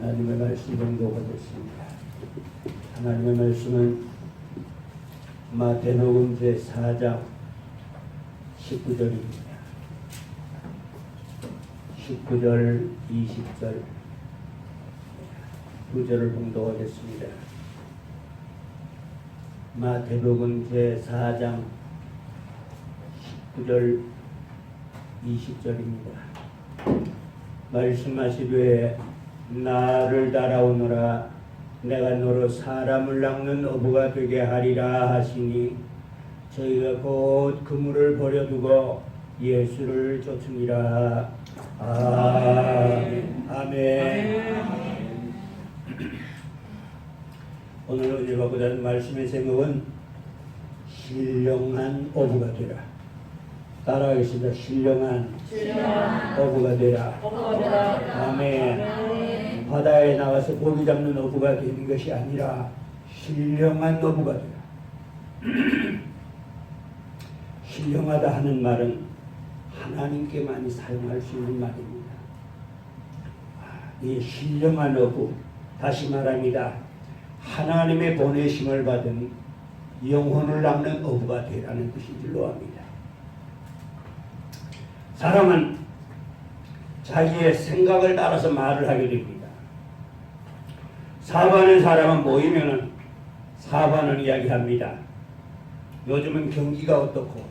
하나님의 말씀 공독하겠습니다. 하나님의 말씀은 마태복음 제4장 19절입니다. 19절, 20절 두 절을 공독하겠습니다. 마태복음 제4장 19절, 20절입니다. 말씀하시되 나를 따라오너라 내가 너로 사람을 낚는 어부가 되게 하리라 하시니 저희가 곧 그물을 버려두고 예수를 쫓으니라. 아멘. 아멘. 오늘 은혜 받고자 하는 말씀의 제목은 신령한 어부가 되라. 따라하겠습니다. 신령한 어부가 되라. 아멘. 바다에 나가서 고기 잡는 어부가 되는 것이 아니라 신령한 어부가 되라. 신령하다 하는 말은 하나님께만이 사용할 수 있는 말입니다. 이 신령한 어부, 다시 말합니다. 하나님의 보내심을 받은 영혼을 낚는 어부가 되라는 뜻인 줄로 압니다. 사람은 자기의 생각을 따라서 말을 하게 됩니다. 사반의 사람은 모이면은 사반을 이야기합니다. 요즘은 경기가 어떻고,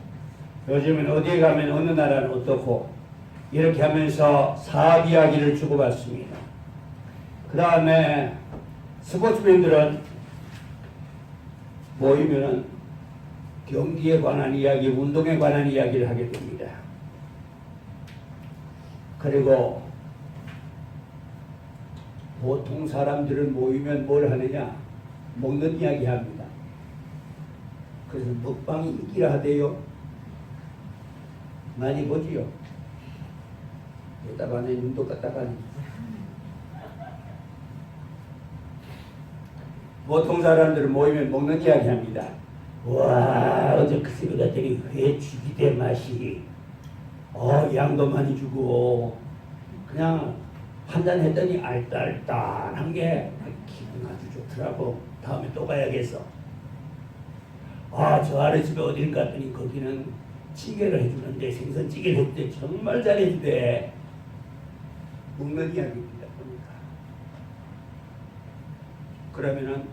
요즘은 어디에 가면 어느 나라는 어떻고, 이렇게 하면서 사업 이야기를 주고받습니다. 그 다음에 스포츠맨들은 모이면은 경기에 관한 이야기, 운동에 관한 이야기를 하게 됩니다. 그리고 보통 사람들은 모이면 뭘 하느냐? 먹는 이야기 합니다. 그래서 먹방이 인기라 하대요. 많이 보지요. 여기다가 내 눈도 갖다가 보통 사람들은 모이면 먹는 이야기 합니다. 와, 어제 그 새벽에 되게 회 죽이대 맛이. 양도 많이 주고 그냥 한잔 했더니 알딸딸한 게 기분 아주 좋더라고. 다음에 또 가야겠어. 저 아래 집에 어딜 갔더니 거기는 찌개를 해주는데 생선찌개를 해주는데 정말 잘해주대. 먹는 이야기입니다. 보니까. 그러면은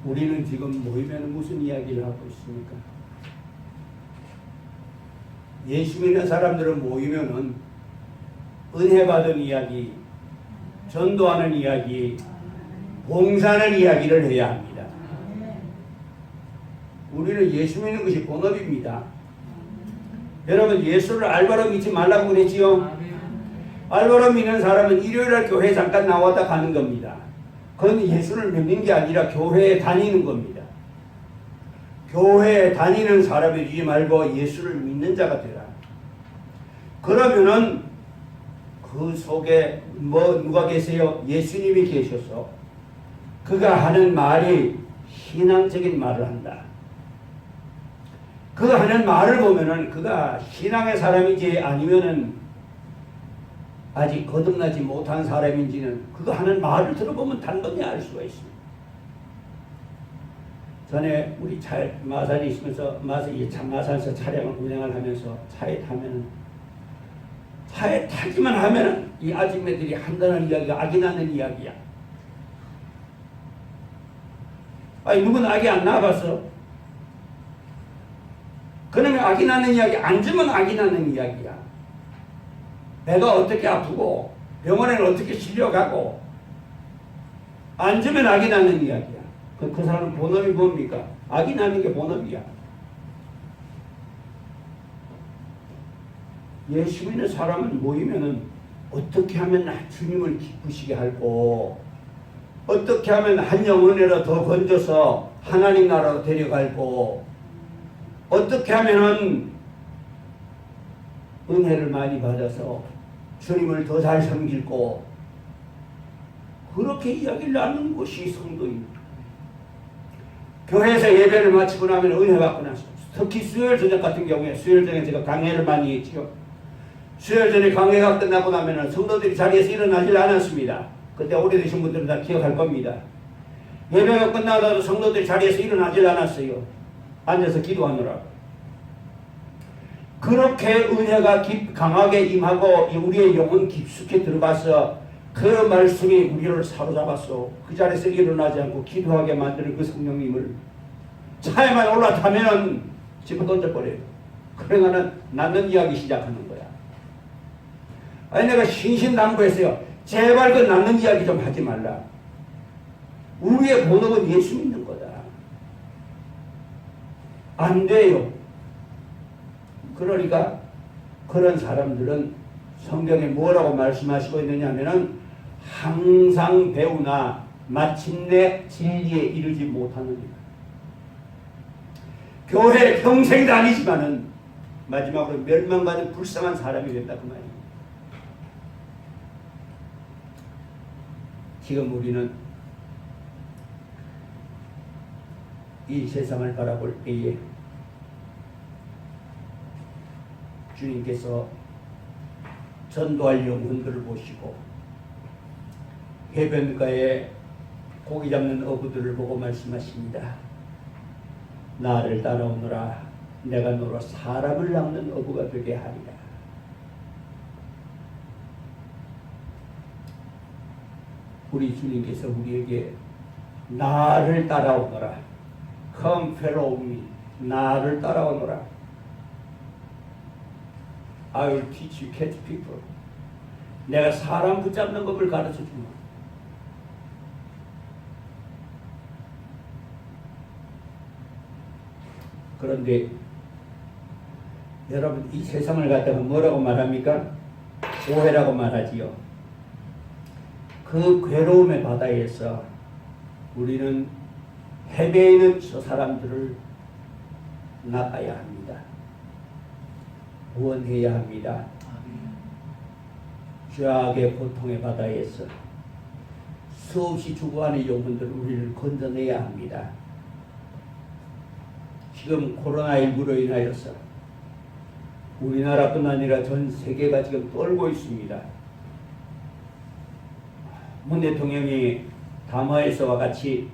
우리는 지금 모이면 무슨 이야기를 하고 있습니까? 예수 믿는 사람들은 모이면은 은혜 받은 이야기, 전도하는 이야기, 봉사하는 이야기를 해야 합니다. 우리는 예수 믿는 것이 본업입니다. 여러분, 예수를 알바로 믿지 말라고 그랬지요? 알바로 믿는 사람은 일요일날 교회 잠깐 나왔다 가는 겁니다. 그건 예수를 믿는 게 아니라 교회에 다니는 겁니다. 교회에 다니는 사람이 되지 말고 예수를 믿는 자가 되라. 그러면은 그 속에 누가 계세요? 예수님이 계셔서 그가 하는 말이 신앙적인 말을 한다. 그 하는 말을 보면은 그가 신앙의 사람인지 아니면은 아직 거듭나지 못한 사람인지는 그가 하는 말을 들어보면 단번에 알 수가 있습니다. 전에 우리 마산에 있으면서 마산에서 차량을 운행을 하면서 차에 타면은 차에 타기만 하면은 이 아줌매들이 한다는 이야기가 악이 나는 이야기야. 누군 악이 안 나와봤어? 그러면 악이 나는 이야기, 앉으면 악이 나는 이야기야. 배가 어떻게 아프고 병원에는 어떻게 실려가고 앉으면 악이 나는 이야기야. 그 사람은 본업이 뭡니까? 악이 나는 게 본업이야. 예수 믿는 사람은 모이면은 어떻게 하면 주님을 기쁘시게 할고, 어떻게 하면 한 영혼이라도 더 건져서 하나님 나라로 데려갈고, 어떻게 하면은 은혜를 많이 받아서 주님을 더 잘 섬길고, 그렇게 이야기를 나누는 것이 성도입니다. 교회에서 예배를 마치고 나면 은혜 받고 나서, 특히 수요일 저녁 같은 경우에, 수요일 저녁에 제가 강해를 많이 했죠. 수요일 전에 강해가 끝나고 나면 성도들이 자리에서 일어나질 않았습니다. 그때 오래되신 분들은 다 기억할 겁니다. 예배가 끝나도 성도들이 자리에서 일어나질 않았어요. 앉아서 기도하느라고. 그렇게 은혜가 강하게 임하고 우리의 영혼 깊숙이 들어가서 그 말씀이 우리를 사로잡았어. 그 자리에서 일어나지 않고 기도하게 만드는 그 성령님을 차에만 올라타면 집어 던져버려요. 그러면은 낫는 이야기 시작하는 거야. 아니 내가 신신당부했어요. 제발 그 낫는 이야기 좀 하지 말라. 우리의 본업은 예수 믿는 거다. 안 돼요. 그러니까 그런 사람들은 성경에 뭐라고 말씀하시고 있느냐 하면은 항상 배우나 마침내 진리에 이르지 못하느니라. 교회 평생 다니지만은 마지막으로 멸망가는 불쌍한 사람이 된다 그 말이에요. 지금 우리는 이 세상을 바라볼 때에 주님께서 전도할 영혼들을 보시고 해변가에 고기 잡는 어부들을 보고 말씀하십니다. 나를 따라오너라. 내가 너로 사람을 낚는 어부가 되게 하리라. 우리 주님께서 우리에게 나를 따라오너라. Come follow me. 나를 따라오너라. I will teach you catch people. 내가 사람 붙잡는 법을 가르쳐 주마. 그런데 여러분 이 세상을 갖다가 뭐라고 말합니까? 오해라고 말하지요. 그 괴로움의 바다에서 우리는 헤매이는 저 사람들을 낚아야 합니다. 구원해야 합니다. 죄악의 고통의 바다에서 수없이 죽어가는 영혼들 우리를 건져내야 합니다. 지금 코로나19로 인하여서 우리나라뿐 아니라 전 세계가 지금 떨고 있습니다. 문 대통령이 담화에서와 같이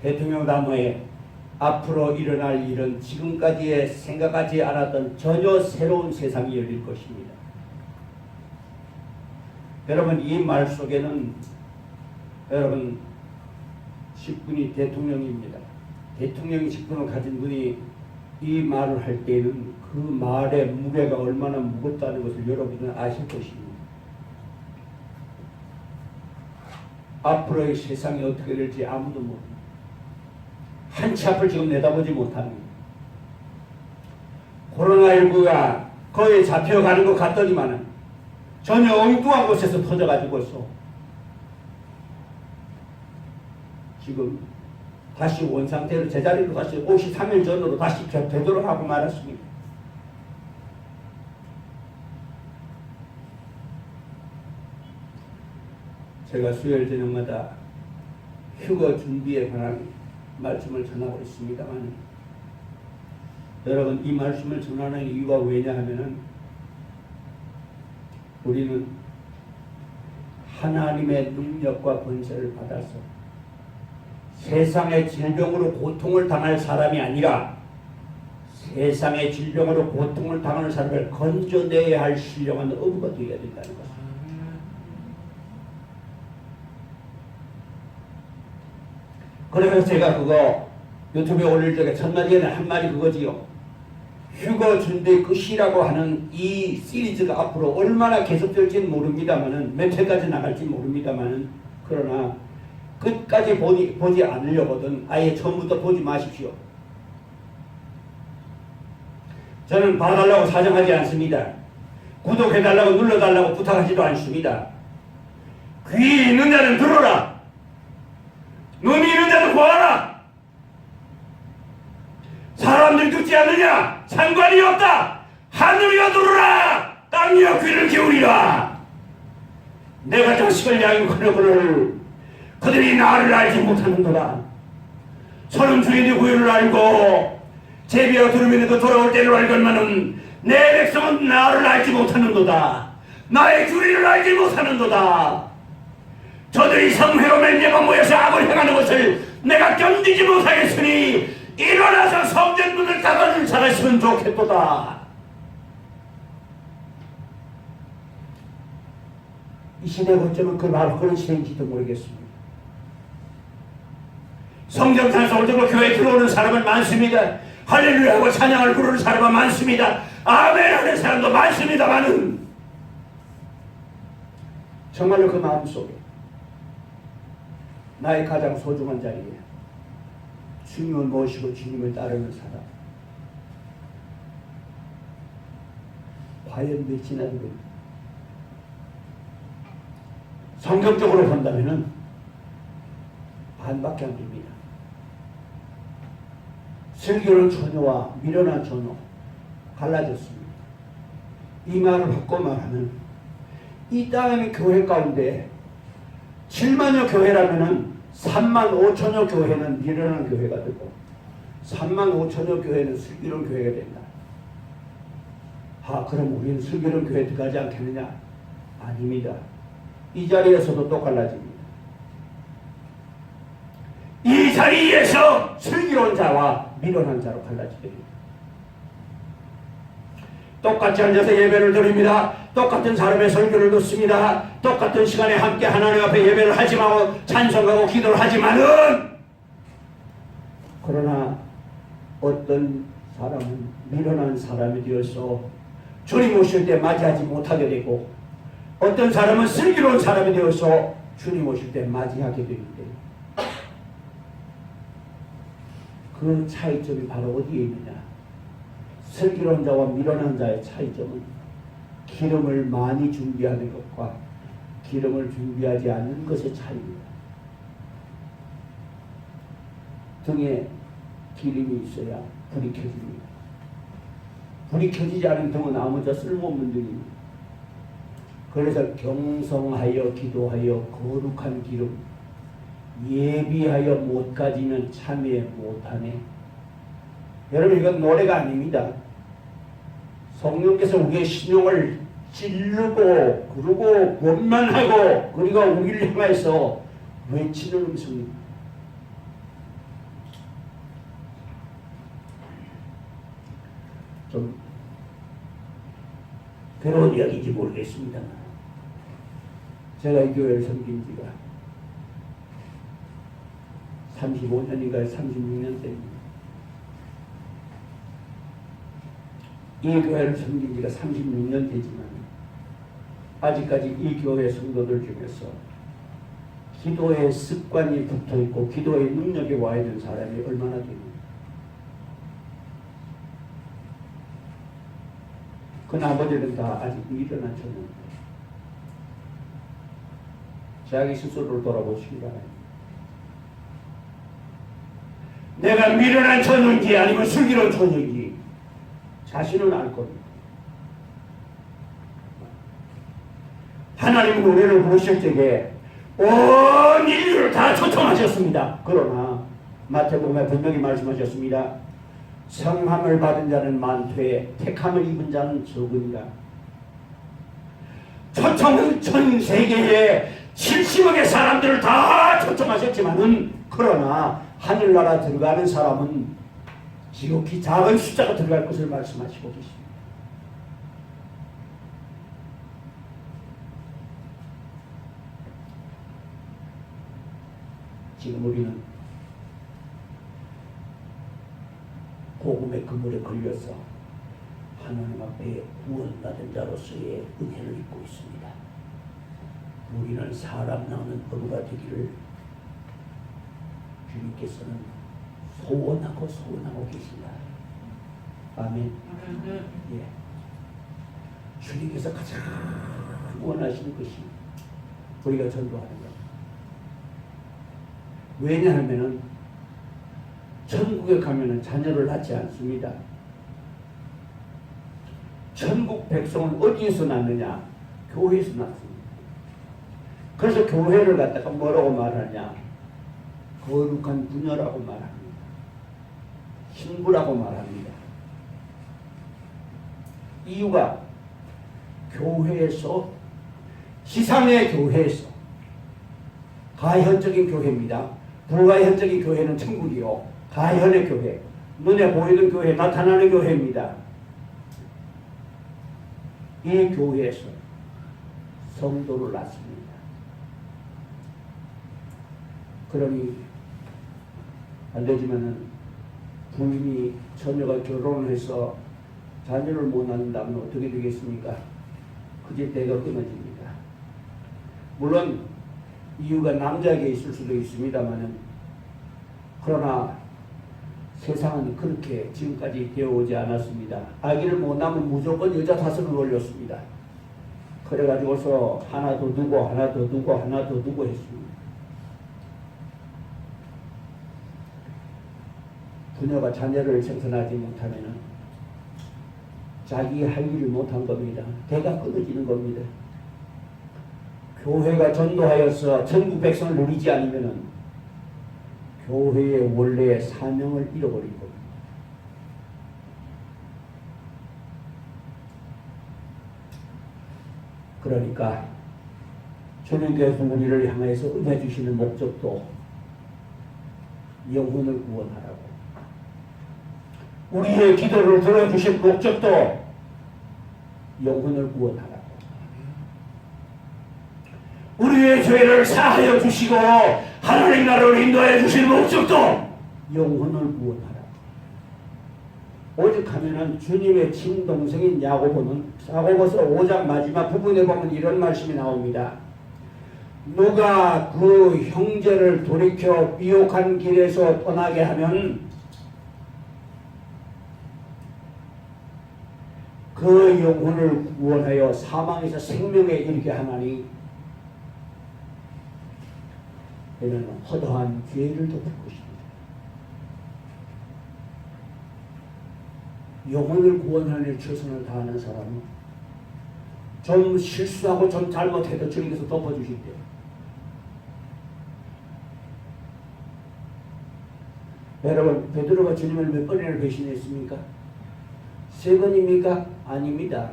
대통령 담화에 앞으로 일어날 일은 지금까지 생각하지 않았던 전혀 새로운 세상이 열릴 것입니다. 여러분 이 말 속에는 여러분 직분이 대통령입니다. 대통령 직분을 가진 분이 이 말을 할 때는 그 말의 무게가 얼마나 무겁다는 것을 여러분은 아실 것입니다. 앞으로의 세상이 어떻게 될지 아무도 모릅니다. 한치 앞을 지금 내다보지 못합니다. 코로나19가 거의 잡혀가는 것 같더니만은 전혀 엉뚱한 곳에서 터져가지고 있어. 지금 다시 원상태로 제자리로 다시 53일 전으로 다시 되도록 하고 말았습니다. 제가 수요일 저녁마다 휴거 준비에 관한 말씀을 전하고 있습니다만 여러분 이 말씀을 전하는 이유가 왜냐 하면은 우리는 하나님의 능력과 권세를 받아서 세상의 질병으로 고통을 당할 사람이 아니라 세상의 질병으로 고통을 당하는 사람을 건져내야 할 신령한 어부가 되어야 된다는 것입니다. 그래서 제가 그거 유튜브에 올릴 적에 첫마디에 한마디 그거지요. 휴거 준비 끝이라고 하는 이 시리즈가 앞으로 얼마나 계속될지는 모릅니다만은 몇 회까지 나갈지 모릅니다만은 그러나 끝까지 보지 않으려거든 아예 처음부터 보지 마십시오. 저는 봐달라고 사정하지 않습니다. 구독해달라고 눌러달라고 부탁하지도 않습니다. 귀 있는 자는 들어라. 눈이 있는 자는 보아라. 사람들이 듣지 않느냐? 상관이 없다. 하늘이여 들으라. 땅이여 귀를 기울이라. 내가 자식을 양육하려거늘 그들이 나를 알지 못하는도다. 서는 주인의 구유를 알고 제비와 두루미도 돌아올 때를 알건만은 내 백성은 나를 알지 못하는도다. 나의 주인을 알지 못하는도다. 저들이 성회로 맹령과 모여서 악을 행하는 것을 내가 견디지 못하겠으니 일어나서 성전문을 닫아줄 자가 있으면 좋겠도다. 이 시대가 어쩌면 바로 그런 시대인지도 모르겠습니다. 성전산에서 오늘도 교회에 들어오는 사람은 많습니다. 할렐루야하고 찬양을 부르는 사람은 많습니다. 아멘 하는 사람도 많습니다만은 정말로 그 마음속에 나의 가장 소중한 자리에 주님을 모시고 주님을 따르는 사람 과연 몇이나 되겠습니까? 성경적으로 본다면은 반밖에 안 됩니다. 슬기로운 처녀와 미련한 처녀 갈라졌습니다. 이 말을 바꿔 말하면 이 땅의 교회 가운데 7만여 교회라면은 3만 5천여 교회는 미련한 교회가 되고 3만 5천여 교회는 슬기로운 교회가 된다. 그럼 우리는 슬기로운 교회에 들어가지 않겠느냐? 아닙니다. 이 자리에서도 또 갈라집니다. 이 자리에서 슬기로운 자와 미련한 자로 갈라지게 됩니다. 똑같이 앉아서 예배를 드립니다. 똑같은 사람의 설교를 듣습니다. 똑같은 시간에 함께 하나님 앞에 예배를 하지만 찬송하고 기도를 하지만은 그러나 어떤 사람은 미련한 사람이 되어서 주님 오실 때 맞이하지 못하게 되고 어떤 사람은 슬기로운 사람이 되어서 주님 오실 때 맞이하게 되는데 그 차이점이 바로 어디에 있느냐? 슬기로운 자와 미련한 자의 차이점은 기름을 많이 준비하는 것과 기름을 준비하지 않는 것의 차이입니다. 등에 기름이 있어야 불이 켜집니다. 불이 켜지지 않은 등은 아무자 쓸모없는 등입니다. 그래서 경성하여 기도하여 거룩한 기름 예비하여 못 가지면 참여 못하네. 여러분 이건 노래가 아닙니다. 성령께서 우리의 신용을 찌르고 그리고 원만하고 그리고 우리를 향해서 외치는 음성입니다. 좀 괴로운 이야기인지 모르겠습니다만 제가 이 교회를 섬긴 지가 35년인가 36년째입니다. 이 교회를 섬긴 지가 36년 되지만 아직까지 이 교회 성도들 중에서 기도의 습관이 붙어있고 기도의 능력이 와 있는 사람이 얼마나 됩니까? 그 나머지는 다 아직 미련한 처녀입니다. 자기 스스로를 돌아보시기 바랍니다. 내가 미련한 처녀인지 아니면 슬기로운 처녀인지 자신은 알 겁니다. 하나님은 우리를 부르실 때에 온 인류를 다 초청하셨습니다. 그러나 마태복음에 분명히 말씀하셨습니다. 성함을 받은 자는 많되 택함을 입은 자는 적으니라. 초청은 전 세계에 70억의 사람들을 다 초청하셨지만은 그러나 하늘나라 들어가는 사람은 지극히 작은 숫자가 들어갈 것을 말씀하시고 계십니다. 지금 우리는 복음의 그물에 걸려서 하나님 앞에 구원받은 자로서의 은혜를 입고 있습니다. 우리는 사람 나오는 어부가 되기를 주님께서는 소원하고 계십니다. 아멘. 예. 주님께서 가장 원하시는 것이 우리가 전도하는 것. 왜냐하면은 천국에 가면은 자녀를 낳지 않습니다. 천국 백성은 어디에서 낳느냐? 교회에서 낳습니다. 그래서 교회를 갖다가 뭐라고 말하냐? 거룩한 부녀라고 말합니다. 신부라고 말합니다. 이유가 교회에서 지상의 교회에서 가현적인 교회입니다. 불가현적인 교회는 천국이요. 가현의 교회, 눈에 보이는 교회, 나타나는 교회입니다. 이 교회에서 성도를 낳습니다. 그러니 안 되지만은 부인이 처녀가 결혼을 해서 자녀를 못 낳는다면 어떻게 되겠습니까? 그제 때가 끊어집니다. 물론 이유가 남자에게 있을 수도 있습니다만은 그러나 세상은 그렇게 지금까지 되어오지 않았습니다. 아기를 못 낳으면 무조건 여자 다섯을 올렸습니다. 그래가지고서 하나 더 두고 하나 더 두고 하나 더 두고 했습니다. 부녀가 자녀를 생산하지 못하면 자기 할 일을 못한 겁니다. 대가 끊어지는 겁니다. 교회가 전도하여서 전국 백성을 누리지 않으면 교회의 원래의 사명을 잃어버린 겁니다. 그러니까 주님께서 우리를 향해서 은혜 주시는 목적도 영혼을 구원하라고, 우리의 기도를 들어주신 목적도 영혼을 구원하라고, 우리의 죄를 사하여 주시고 하나님 나라를 인도해 주신 목적도 영혼을 구원하라고. 오직 하면은 주님의 친동생인 야고보는 야고보서 5장 마지막 부분에 보면 이런 말씀이 나옵니다. 누가 그 형제를 돌이켜 미혹한 길에서 떠나게 하면 그 영혼을 구원하여 사망에서 생명에 이르게 하나니 이는 허다한 죄를 덮을 것입니다. 영혼을 구원하는 최선을 다하는 사람은 좀 실수하고 좀 잘못해도 주님께서 덮어주신대요. 여러분, 베드로가 주님을 몇 번이나 배신했습니까? 3번입니까? 아닙니다.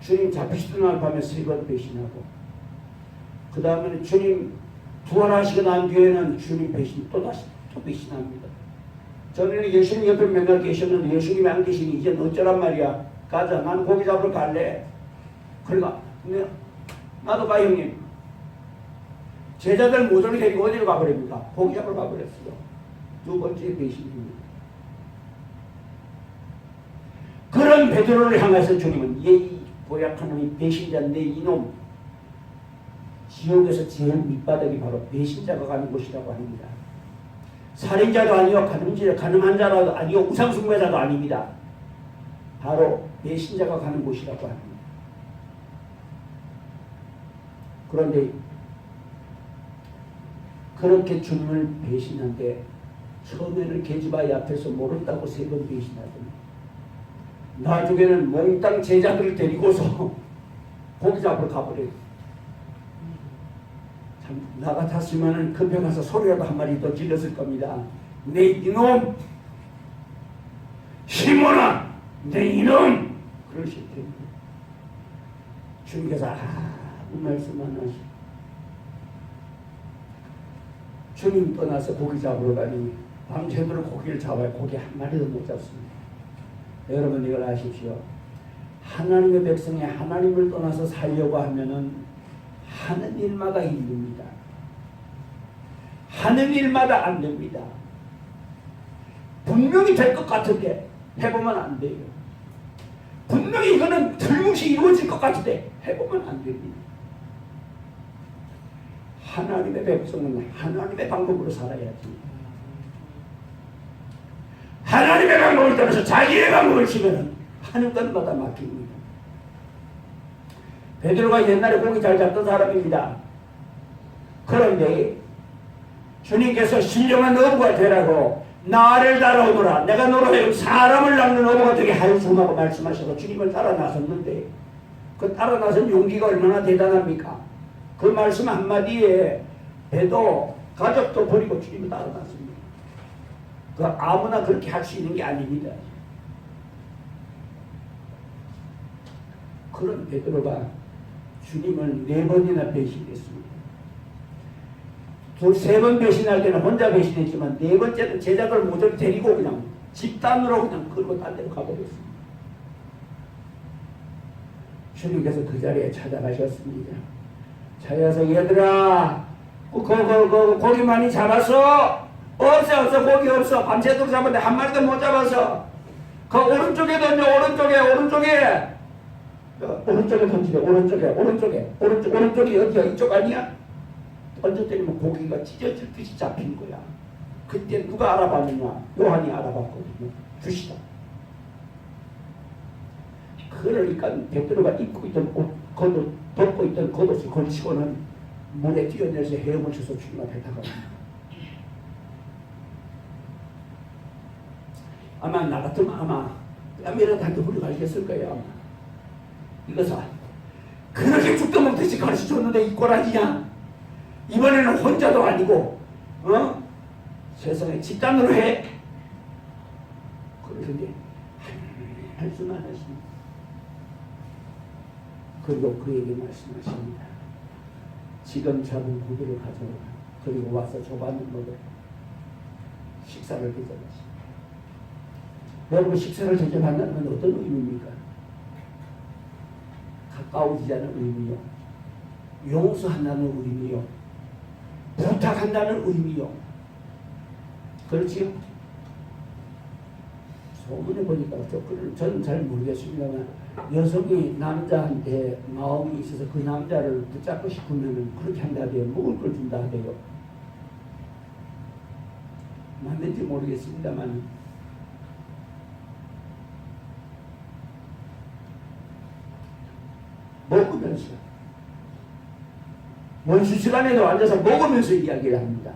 주님 잡히시던 날 밤에 3번 배신하고, 그 다음에는 주님 부활하시고 난 뒤에는 주님 배신 또다시 또 배신합니다. 전에는 예수님 옆에 맨날 계셨는데 예수님이 안 계시니 이제 어쩌란 말이야. 가자, 나는 고기 잡으러 갈래. 그러니까 나도 가 형님. 제자들 모조리 데리고 어디로 가버립니까? 고기 잡으러 가버렸어요. 2번째 배신입니다. 그런 베드로를 향해서 주님은 이 고약한 이 배신자인데 이놈, 지옥에서 제일 밑바닥이 바로 배신자가 가는 곳이라고 합니다. 살인자도 아니요, 가늠한 자도 아니요, 우상숭배자도 아닙니다. 바로 배신자가 가는 곳이라고 합니다. 그런데 그렇게 주님을 배신한데 처음에는 계집아이 앞에서 모른다고 3번 배신하더니 나중에는 몽땅 제자들을 데리고서 고기 잡으러 가버려요. 참, 나 같았으면 급해 가서 소리라도 한 마리 더 질렀을 겁니다. 내 이놈! 시몬아! 내 이놈! 그러실 텐데 주님께서 아무 말씀 안 하시고 주님 떠나서 고기 잡으러 가니 밤새도록 고기를 잡아야 고기 한 마리도 못 잡습니다. 여러분 이걸 아십시오. 하나님의 백성이 하나님을 떠나서 살려고 하면은 하는 일마다 힘듭니다. 하는 일마다 안 됩니다. 분명히 될 것 같은데 해보면 안 돼요. 분명히 이거는 틀림없이 이루어질 것 같은데 해보면 안 됩니다. 하나님의 백성은 하나님의 방법으로 살아야지. 하나님의 방법을 따라서 자기의 방법을 치면 하는 것마다 막힙니다. 베드로가 옛날에 고기 잘 잡던 사람입니다. 그런데 주님께서 신령한 어부가 되라고 나를 따라오너라, 내가 너로 하여금 사람을 낚는 어부가 되게 하여주마고 말씀하셔서 주님을 따라 나섰는데 그 따라 나선 용기가 얼마나 대단합니까? 그 말씀 한마디에 배도 가족도 버리고 주님을 따라 나섭니다. 그 아무나 그렇게 할 수 있는 게 아닙니다. 그런 베드로가 주님을 4번이나 배신했습니다. 세 번 배신할 때는 혼자 배신했지만 4번째는 제자들 모조리 데리고 그냥 집단으로 그냥 끌고 딴 데로 가버렸습니다. 주님께서 그 자리에 찾아가셨습니다. 찾아서 얘들아 고기 많이 잡았어? 없어 고기 없어. 밤새도록 잡았는데 한 마리도 못 잡았어. 그 오른쪽에 던져 오른쪽에 던지래. 오른쪽이 어디야? 이쪽 아니야? 던져 때리면 고기가 찢어질 듯이 잡힌 거야. 그때 누가 알아봤느냐? 요한이 알아봤거든요. 주시다. 그러니까 베드로가 입고 있던 겉옷, 덮고 있던 겉옷을 걸치고는 물에 뛰어내서 헤엄을 쳐서 주님 앞에 다가옵니다. 아마 나 같으면 아마 뺨이라도 한테 흘려가겠을 거예요. 아마. 이것은 그렇게 죽도 먹듯이 가르쳐줬는데 이 꼬라지냐? 이번에는 혼자도 아니고 세상에 집단으로 해. 그러는데 할 수만 하십니다. 그리고 그에게 말씀하십니다. 지금 잡은 고기를 가져오라. 그리고 와서 조반을 먹으라. 식사를 대접하십니다. 여러분 식사를 대접한다는 건 어떤 의미입니까? 가까워지자는 의미요. 용서한다는 의미요. 부탁한다는 의미요. 그렇지요? 소문에 보니까 저는 잘 모르겠습니다만 여성이 남자한테 마음이 있어서 그 남자를 붙잡고 싶으면 그렇게 한다대요. 먹을 걸 준다대요. 맞는지 모르겠습니다만 먹으면서 원수 시간에도 앉아서 먹으면서 이야기를 합니다.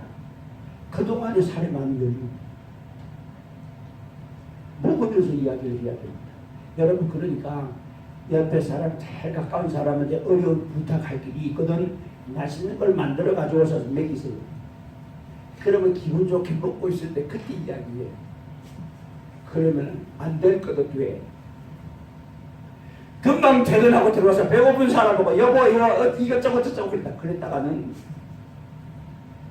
그동안의 살해만 열리고 먹으면서 이야기를 해야 됩니다. 여러분 그러니까 옆에 사람 제일 가까운 사람한테 어려운 부탁할 일이 있거든. 맛있는 걸 만들어 가져와서 먹이세요. 그러면 기분 좋게 먹고 있을 때 그때 이야기해. 그러면 안 될 것도 돼. 금방 퇴근하고 들어와서 배고픈 사람 보고 여보 이것저것 저쩌고 그랬다가는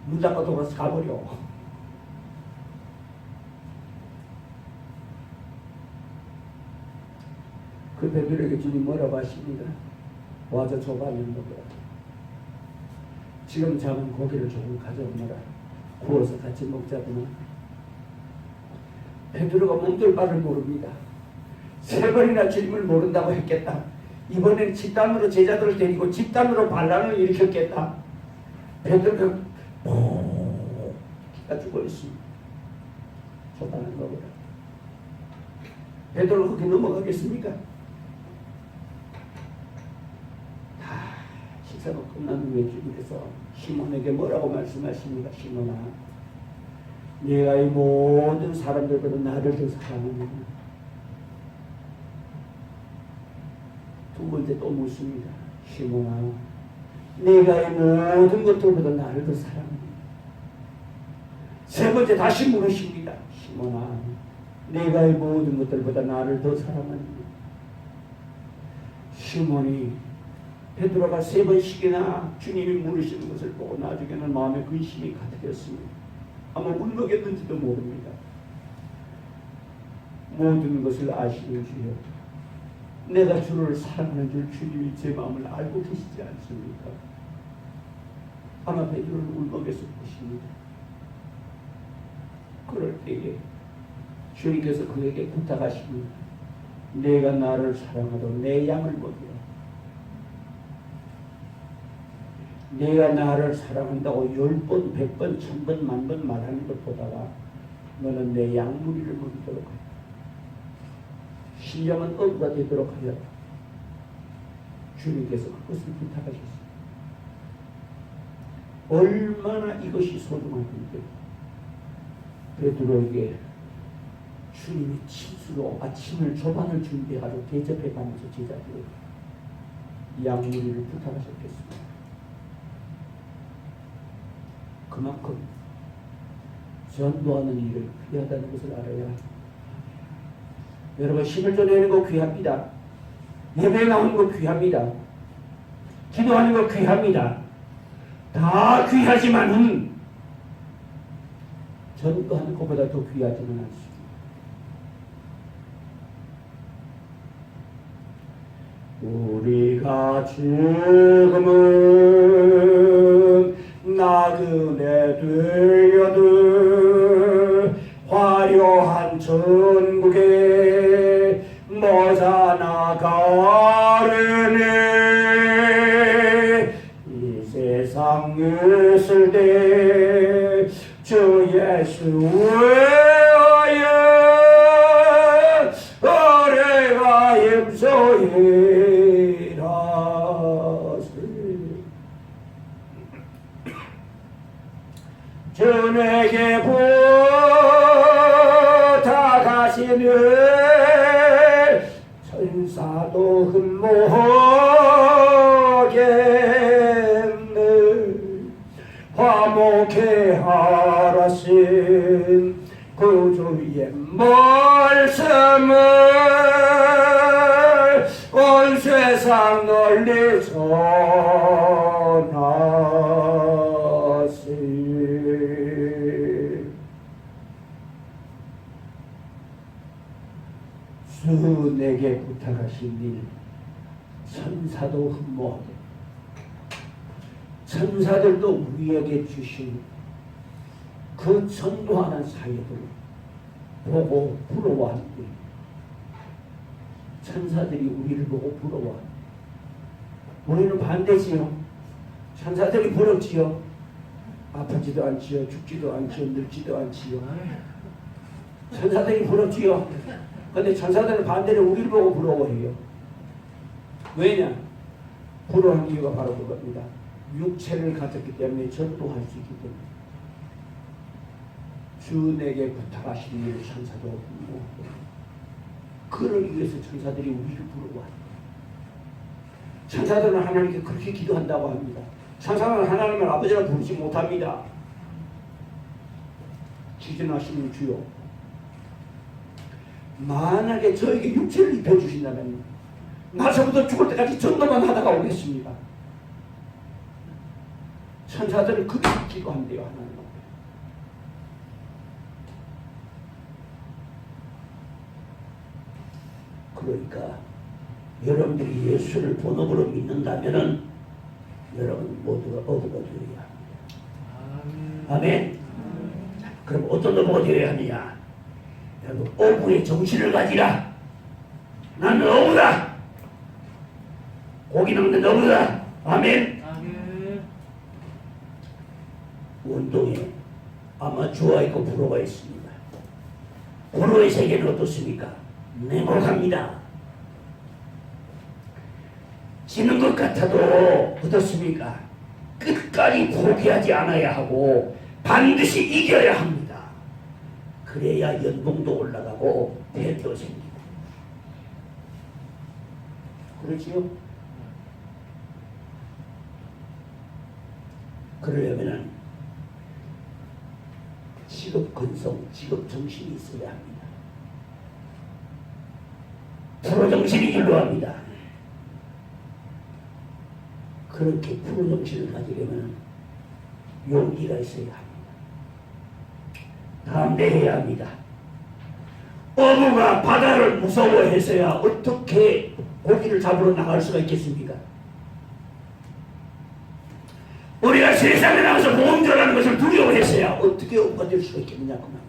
문 닫고 돌아서 가버려. 그 베드로에게 주님 뭐라고 하십니까? 와서 조반을 먹으라. 지금 잡은 고기를 조금 가져오너라. 구워서 같이 먹자구나. 베드로가 몸둘 바를 모릅니다. 3번이나 주님을 모른다고 했겠다. 이번엔 집단으로 제자들을 데리고 집단으로 반란을 일으켰겠다. 베드로가 기가 죽어 있습니다. 조반을 먹으라. 베드로가 그렇게 넘어가겠습니까? 식사가 끝난 후에 주님께서 시몬에게 뭐라고 말씀하십니까? 시몬아, 내가 이 모든 사람들보다 나를 더 사랑하느냐? 두 번째 또 묻습니다. 시몬아, 내가 이 모든 것들보다 나를 더 사랑하느냐? 세 번째 다시 물으십니다. 시몬아, 내가 이 모든 것들보다 나를 더 사랑하느냐? 시몬이 베드로가 3번씩이나 주님이 물으시는 것을 보고 나중에는 마음에 근심이 가득했습니다. 아마 울먹였는지도 모릅니다. 모든 것을 아시는 주여, 내가 주를 사랑하는 줄 주님이 제 마음을 알고 계시지 않습니까? 아마 베드로는 울먹였을 것입니다. 그럴 때에 주님께서 그에게 부탁하십니다. 내가 나를 사랑하도록 내 양을 먹이라. 내가 나를 사랑한다고 10번, 100번, 1000번, 10,000번 말하는 것보다가 너는 내 양무리를 먹이도록 하라. 신령한 어부가 되도록 하여라. 주님께서 그것을 부탁하셨습니다. 얼마나 이것이 소중한데 베드로에게 주님이 친수로 아침을 조반을 준비하고 대접해가면서 제자들에게 양무리를 부탁하셨겠습니다. 그만큼 전도하는 일을 귀하다는 것을 알아야 합니다. 여러분, 힘을 좀 내는 거 귀합니다. 예배 나오는 거 귀합니다. 기도하는 거 귀합니다. 다 귀하지만은 전도하는 것보다 더 귀하지는 않습니다. 우리가 지금은 나그네 되어도 화려한 천국에 모자 나가려네. 이 세상 있을 때 주 예수 위하여 어뢰가 힘소이라세. 주에게 부탁하시는 천사도 흠모하겠네. 화목해 하라신 구주의 말씀을 온 세상 널리 전하세. 주 내게 부탁하신 일 천사도 흠모하게, 천사들도 우리에게 주신 그 전도하는 사역을 보고 부러워합니다. 천사들이 우리를 보고 부러워합니다. 우리는 반대지요. 천사들이 부럽지요. 아프지도 않지요. 죽지도 않지요. 늙지도 않지요. 천사들이 부럽지요. 근데 천사들은 반대로 우리를 보고 부러워해요. 왜냐? 부러워한 이유가 바로 그겁니다. 육체를 가졌기 때문에 전도할 수 있기 때문에. 주 내게 부탁하신 일 천사도 없고, 그를 위해서 천사들이 우리를 부러워합니다. 천사들은 하나님께 그렇게 기도한다고 합니다. 천사는 하나님을 아버지라 부르지 못합니다. 지존하시는 주요, 만약에 저에게 육체를 입혀주신다면 나서부터 죽을 때까지 전도만 하다가 오겠습니다. 천사들은 그렇게 기도한대요. 하나님. 그러니까 여러분들이 예수를 본업으로 믿는다면은 여러분 모두가 어부가 되어야 합니다. 아멘. 그럼 어떤 어부가 되어야 하느냐? 여러분 어부의 정신을 가지라. 나는 어부다. 고기 먹는 어부다. 아멘. 운동에 아마추어가 있고 프로가 있습니다. 프로의 세계는 어떻습니까? 냉혹합니다. 지는 것 같아도 어떻습니까? 끝까지 포기하지 않아야 하고 반드시 이겨야 합니다. 그래야 연봉도 올라가고 대도 생기고. 그렇지요? 그러려면은 직업 근성, 직업 정신이 있어야 합니다. 프로 정신이 필요합니다. 그렇게 프로 정신을 가지려면 용기가 있어야 합니다. 담대해야 합니다. 어부가 바다를 무서워해서야 어떻게 고기를 잡으러 나갈 수가 있겠습니까? 우리가 세상에 나가서 보험자라는 것을 두려워해서야 어떻게 어부가 될 수가 있겠느냐 그 말입니다.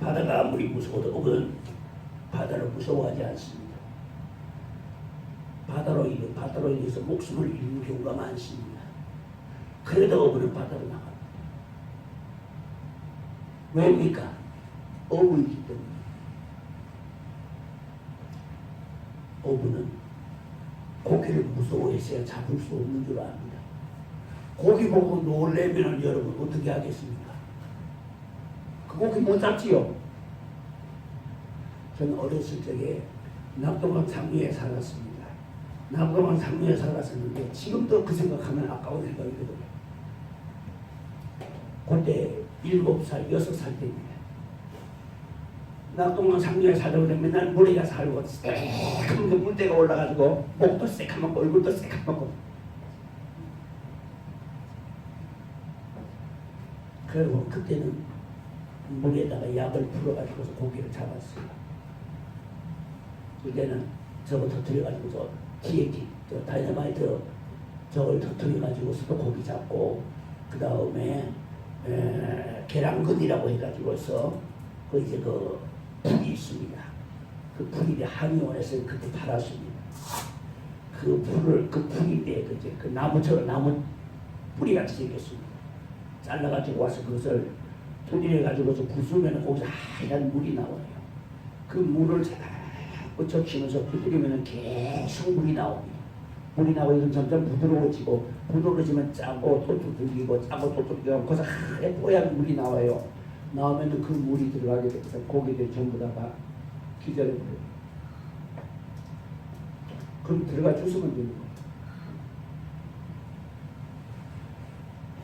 바다가 아무리 무서워도 어부는 바다를 무서워하지 않습니다. 바다로 인해서 목숨을 잃는 경우가 많습니다. 그래도 어부는 바다로 나갑니다. 왜입니까? 어부이기 때문에. 어부는 고기를 무서워해서야 잡을 수 없는 줄 압니다. 고기 보고 놀래면 여러분 어떻게 하겠습니까? 그 고기 못 잡지요. 저는 어렸을 적에 낙동강 상류에 살았습니다. 낙동강 상류에 살았었는데 지금도 그 생각하면 아까운 생각이거든요. 그때 7살, 6살 때입니다. 낙동강 상류에 살다 보면 맨날 물에가 살고 새카만 그 물때가 올라가지고 목도 새카맣고 얼굴도 새카맣고 그리고 그때는 물에다가 약을 풀어가지고서 고기를 잡았어요. 그때는 저거 터뜨려가지고서 TNT, 다이너마이트 저걸 터뜨려가지고서도 고기 잡고 그 다음에 계란근이라고 해가지고서 그 이제 그 풀이 있습니다. 그 풀이 한의원에서 그때 팔았습니다. 그 풀을 그 풀인데 그 나무처럼 나무 뿌리 같이 생겼습니다. 잘라가지고 와서 그것을 분리해가지고서 부수면 거기서 하얀 물이 나와요. 그 물을 자꾸 적시면서 두드리면 계속 물이 나옵니다. 물이 나오면 점점 부드러워지고 부드러워지면 짜고 또 두들기고 짜고 또 두들기고 거기서 하얀 뽀얀 물이 나와요. 나오면 그 물이 들어가게 돼서 고기들이 전부 다가 기절해버려요. 그럼 들어가 주시면 되는 거예요.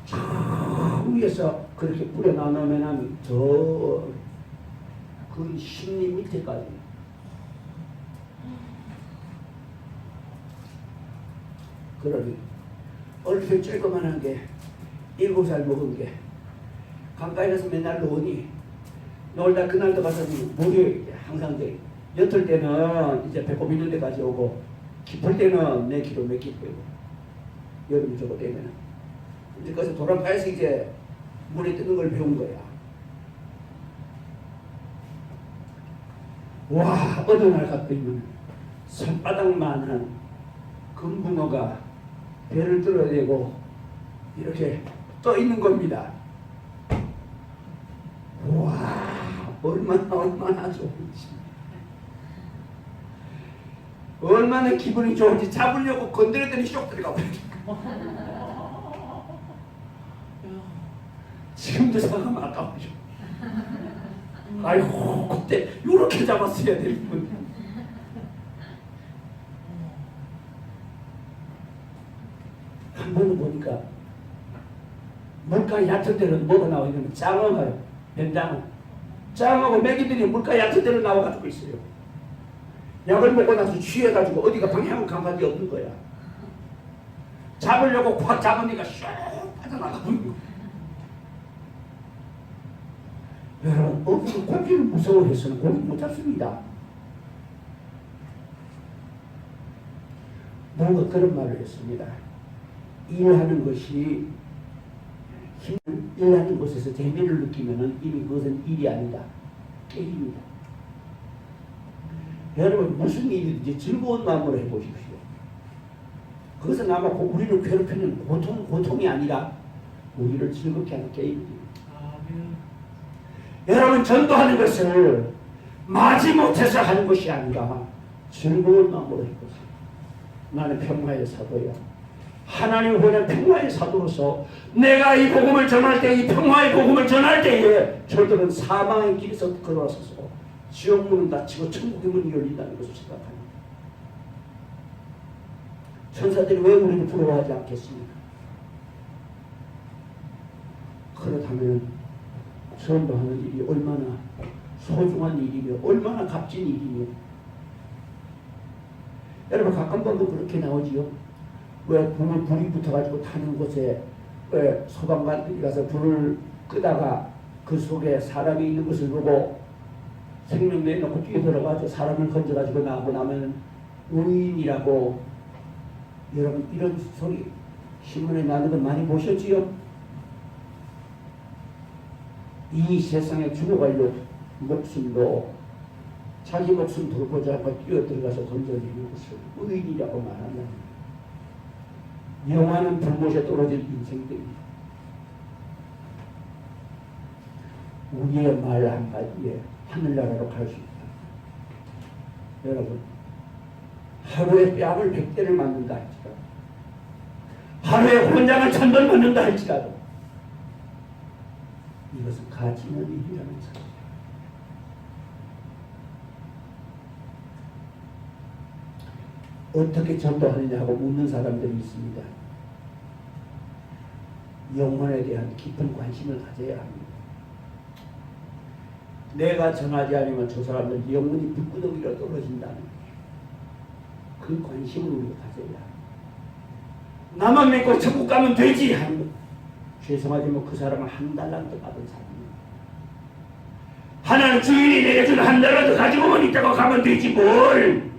저 위에서 그렇게 뿌려 나누면 저 그 심리 밑에까지 그러니 얼핏 쬐끄만한 게 7살 먹은 게 강가에 가서 맨날 노니 놀다 그날도 가서 물이 항상 돼. 옅을 때는 이제 배꼽 있는 데까지 오고 깊을 때는 내 키로 몇 키 빼고 여름 저거 되면 이제 거기서 도랑가에서 이제 물에 뜨는 걸 배운 거야. 와, 어느 날 갔더니 손바닥만한 금붕어가 배를 들어대고 이렇게 떠 있는 겁니다. 와, 얼마나 좋은지, 얼마나 기분이 좋은지 잡으려고 건드렸더니 쏙 들어가 버렸어. 지금도 생각하면 아까워져. 아이고, 그때 이렇게 잡았어야 될 분. 한 번은 보니까 물가 얕은 데는 뭐가 나오냐면 짱어가요. 뱀장어. 짱어하고 메기들이 물가 얕은 데로 나와가지고 있어요. 약을 먹고 나서 취해가지고 어디가 방향을 감각이 없는 거야. 잡으려고 꽉 잡으니까 쏙 빠져나가는 거야. 여러분, 고기를 무서워해서는 고기 못 잡습니다. 누가 그런 말을 했습니다. 일하는 것이 일하는 곳에서 재미를 느끼면 이미 그것은 일이 아니다. 게임이다. 여러분, 무슨 일이든지 즐거운 마음으로 해보십시오. 그것은 아마 우리를 괴롭히는 고통이 아니라 우리를 즐겁게 하는 게임입니다. 여러분, 전도하는 것을 마지못해서 하는 것이 아니라 즐거운 마음으로 해보세요. 나는 평화의 사도야. 하나님 보낸 평화의 사도로서 내가 이 복음을 전할 때, 이 평화의 복음을 전할 때에 저들은 사망의 길에서 걸어와서 지옥 문은 닫히고 천국의 문이 열린다는 것을 생각합니다. 천사들이 왜 우리를 부러워하지 않겠습니까? 그렇다면 전도하는 일이 얼마나 소중한 일이며 얼마나 값진 일이며, 여러분 가끔 보면 그렇게 나오지요. 왜 불이 붙어가지고 타는 곳에 왜 소방관들이 가서 불을 끄다가 그 속에 사람이 있는 것을 보고 생명 내놓고 뛰어들어가지고 사람을 건져가지고 나오고 나면 의인이라고, 여러분 이런 소리 신문에 나는 거 많이 보셨지요? 이 세상에 죽어가려고 목숨도 자기 목숨 돌보자 하고 뛰어들어가서 건져내는 것을 의인이라고 말한다. 영화는 불못에 떨어질 인생들입니다. 우리의 말 한마디에 하늘나라로 갈 수 있다. 여러분, 하루에 뺨을 100대를 맞는다 할지라도, 하루에 혼장을 1000번 맞는다 할지라도 이것은 가치 있는 일이라는 사실이에요. 어떻게 전도하느냐 하고 묻는 사람들이 있습니다. 영혼에 대한 깊은 관심을 가져야 합니다. 내가 전하지 않으면 저 사람들 영혼이 불구덩이로 떨어진다는 거예요. 그 관심을 우리가 가져야 합니다. 나만 믿고 천국 가면 되지 하는 거. 죄송하지만 그 사람은 한 달란트 받은 사람이에요. 하나님 주인이 내게 준 한 달란트 가지고만 있다고 가면 되지 뭘.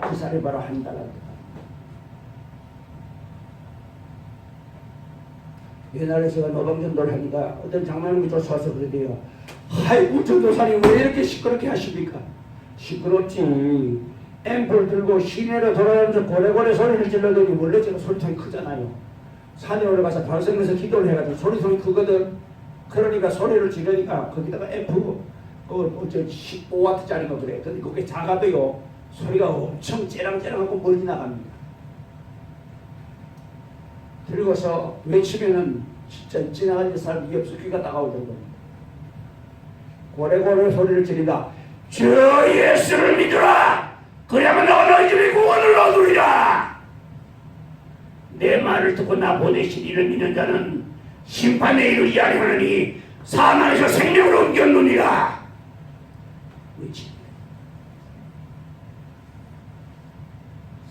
그 사람이 바로 한 달란트. 옛날에 제가 노방전도를 하니까 어떤 장로님이 쫓아와서 그러대요. 아이고 전도사님 왜 이렇게 시끄럽게 하십니까? 시끄럽지. 앰플 들고 시내로 돌아다니면서 고래고래 소리를 질러더니 원래 제가 소리통이 크잖아요. 산에 올라가서 발성해서 기도를 해가지고 소리통이 크거든. 그러니까 소리를 지르니까 거기다가 앰플 어째 15W짜리가 그래. 근데 그게 작아도요 소리가 엄청 째랑째랑하고 멀리 나갑니다. 그리고서 외치면은 진짜 지나가는 사람이 없어 귀가 따가울 정도입니다. 고래고래 소리를 지른다. 주 예수를 믿으라. 그래야만 너희 집에 구원을 얻으리라. 내 말을 듣고 나 보내신 이를 믿는 자는 심판에 이르지 아니하느니 사망에서 생명으로 옮겼느니라. 외칩니다.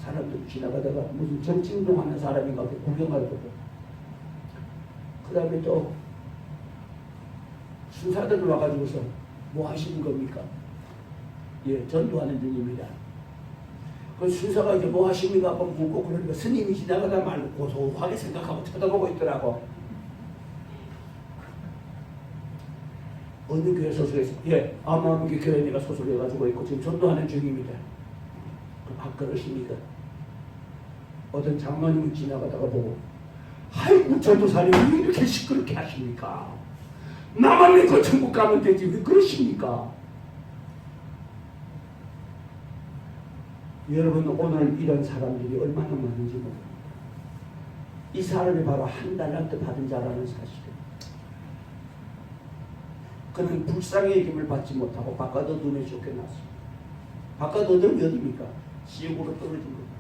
사람들 지나가다가 무슨 정치운동하는 사람인가 구경할 거고, 그 다음에 또 순사들 와가지고서 뭐 하시는 겁니까? 예, 전도하는 중입니다. 그 순사가 이제 뭐 하십니까? 하고 묻고 그러니까 스님이 지나가다 말고 고소하게 생각하고 쳐다보고 있더라고. 어느 교회 소속에서? 예, 아마무기 교회 내가 소속해가지고 있고 지금 전도하는 중입니다. 그러십니까? 어떤 장로님이 지나가다가 보고 아이고 전도사님 왜 이렇게 시끄럽게 하십니까? 나만 믿고 천국 가면 되지 왜 그러십니까? 여러분 오늘 이런 사람들이 얼마나 많은지 모릅니다. 이 사람이 바로 한 달란트 받은 자라는 사실을. 그는 불쌍의 힘을 받지 못하고 바깥 어둠에 쫓겨났습니다. 바깥 어둠이 어디입니까? 지옥으로 떨어진 겁니다.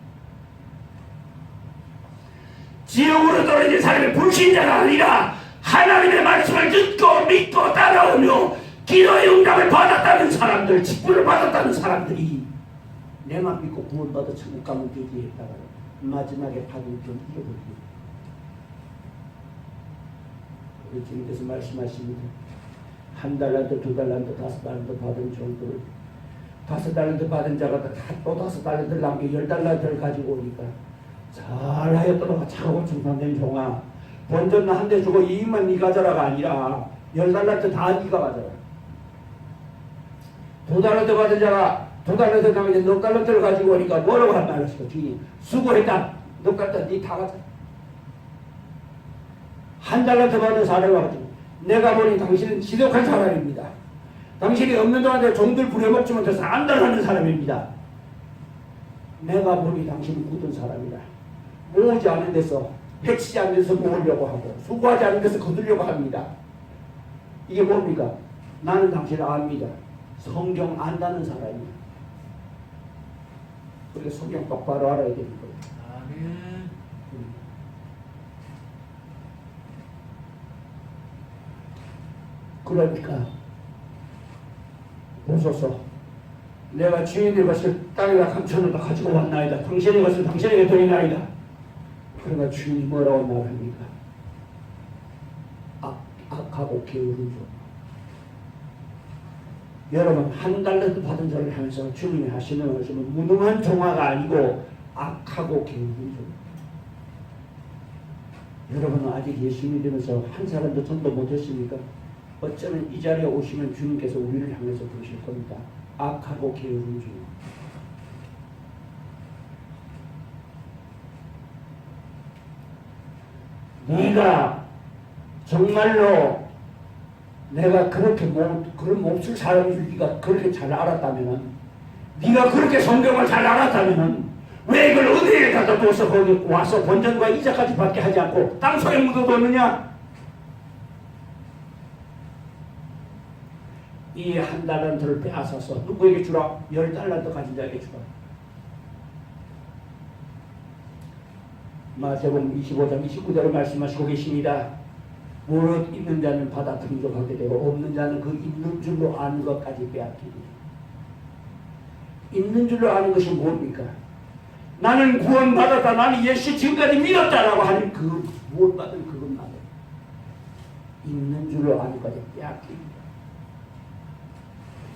지옥으로 떨어진 사람이 불신자가 아니라 하나님의 말씀을 듣고 믿고 따라오며 기도의 응답을 받았다는 사람들, 직분을 받았다는 사람들이 내만 믿고 구원받아 천국 가면 되지 했다가 마지막에 받은 돈 잃어버립니다. 우리 주님께서 말씀하십니다. 한 달란트, 두 달란트, 5달란트 받은 종들을 5달란트 받은 자가 또 5달란트를 남겨 10달란트를 가지고 오니까 잘하였더라 차고 충성된 종아, 본전 한 대 주고 이익만 네 가져라가 아니라 10달란트 다 네가 가져라. 2달란트 받은 자가 2달란트 남겨 6달란트를 가지고 오니까 뭐라고 한 말을 했어? 주님 수고했다. 6달란트 네 다 가져라. 1달란트 받은 사람이 와가지고 내가 보니 당신은 지독한 사람입니다. 당신이 없는 동안에 종들 부려먹지 못해서 안달하는 사람입니다. 내가 보니 당신은 굳은 사람이다. 모으지 않은 데서, 해치지 않는 데서 모으려고 하고 수고하지 않은 데서 거두려고 합니다. 이게 뭡니까? 나는 당신을 압니다. 성경 안다는 사람이야. 우리가 성경 똑바로 알아야 되는 거예요. 아멘. 그러니까 보소서, 내가 주인의 것을 땅에다 감춰놓다 가지고 왔나이다. 당신의 것을 당신에게 드리나이다. 그러나 주인이 뭐라고 말합니까? 악하고 게으른 종. 여러분 1달란트 받은 자를 하면서 주님이 하시는 말씀은 무능한 종아가 아니고 악하고 게으른 종. 여러분은 아직 예수 믿으면서 한 사람도 전도 못했습니까? 어쩌면 이 자리에 오시면 주님께서 우리를 향해서 그러실 겁니다. 악하고 게으른 종. 네가 정말로 내가 그렇게 그런 몹쓸 사람인 줄 네가 그렇게 잘 알았다면은, 네가 그렇게 성경을 잘 알았다면은 왜 이걸 어디에 갖다 둬서 거기 와서 본전과 이자까지 받게 하지 않고 땅속에 묻어뒀느냐? 이 1달란트를 빼앗아서 누구에게 주라? 10달란트 가진 자에게 주라. 마태복음 25장 29절을 말씀하시고 계십니다. 무릇 있는 자는 받아 풍족하게 되고 없는 자는 그 있는 줄로 아는 것까지 빼앗깁니다. 있는 줄로 아는 것이 뭡니까? 나는 구원받았다, 나는 예수 지금까지 믿었다라고 하는 그 구원받은 그것만 있는 줄로 아는 것까지 빼앗깁니다.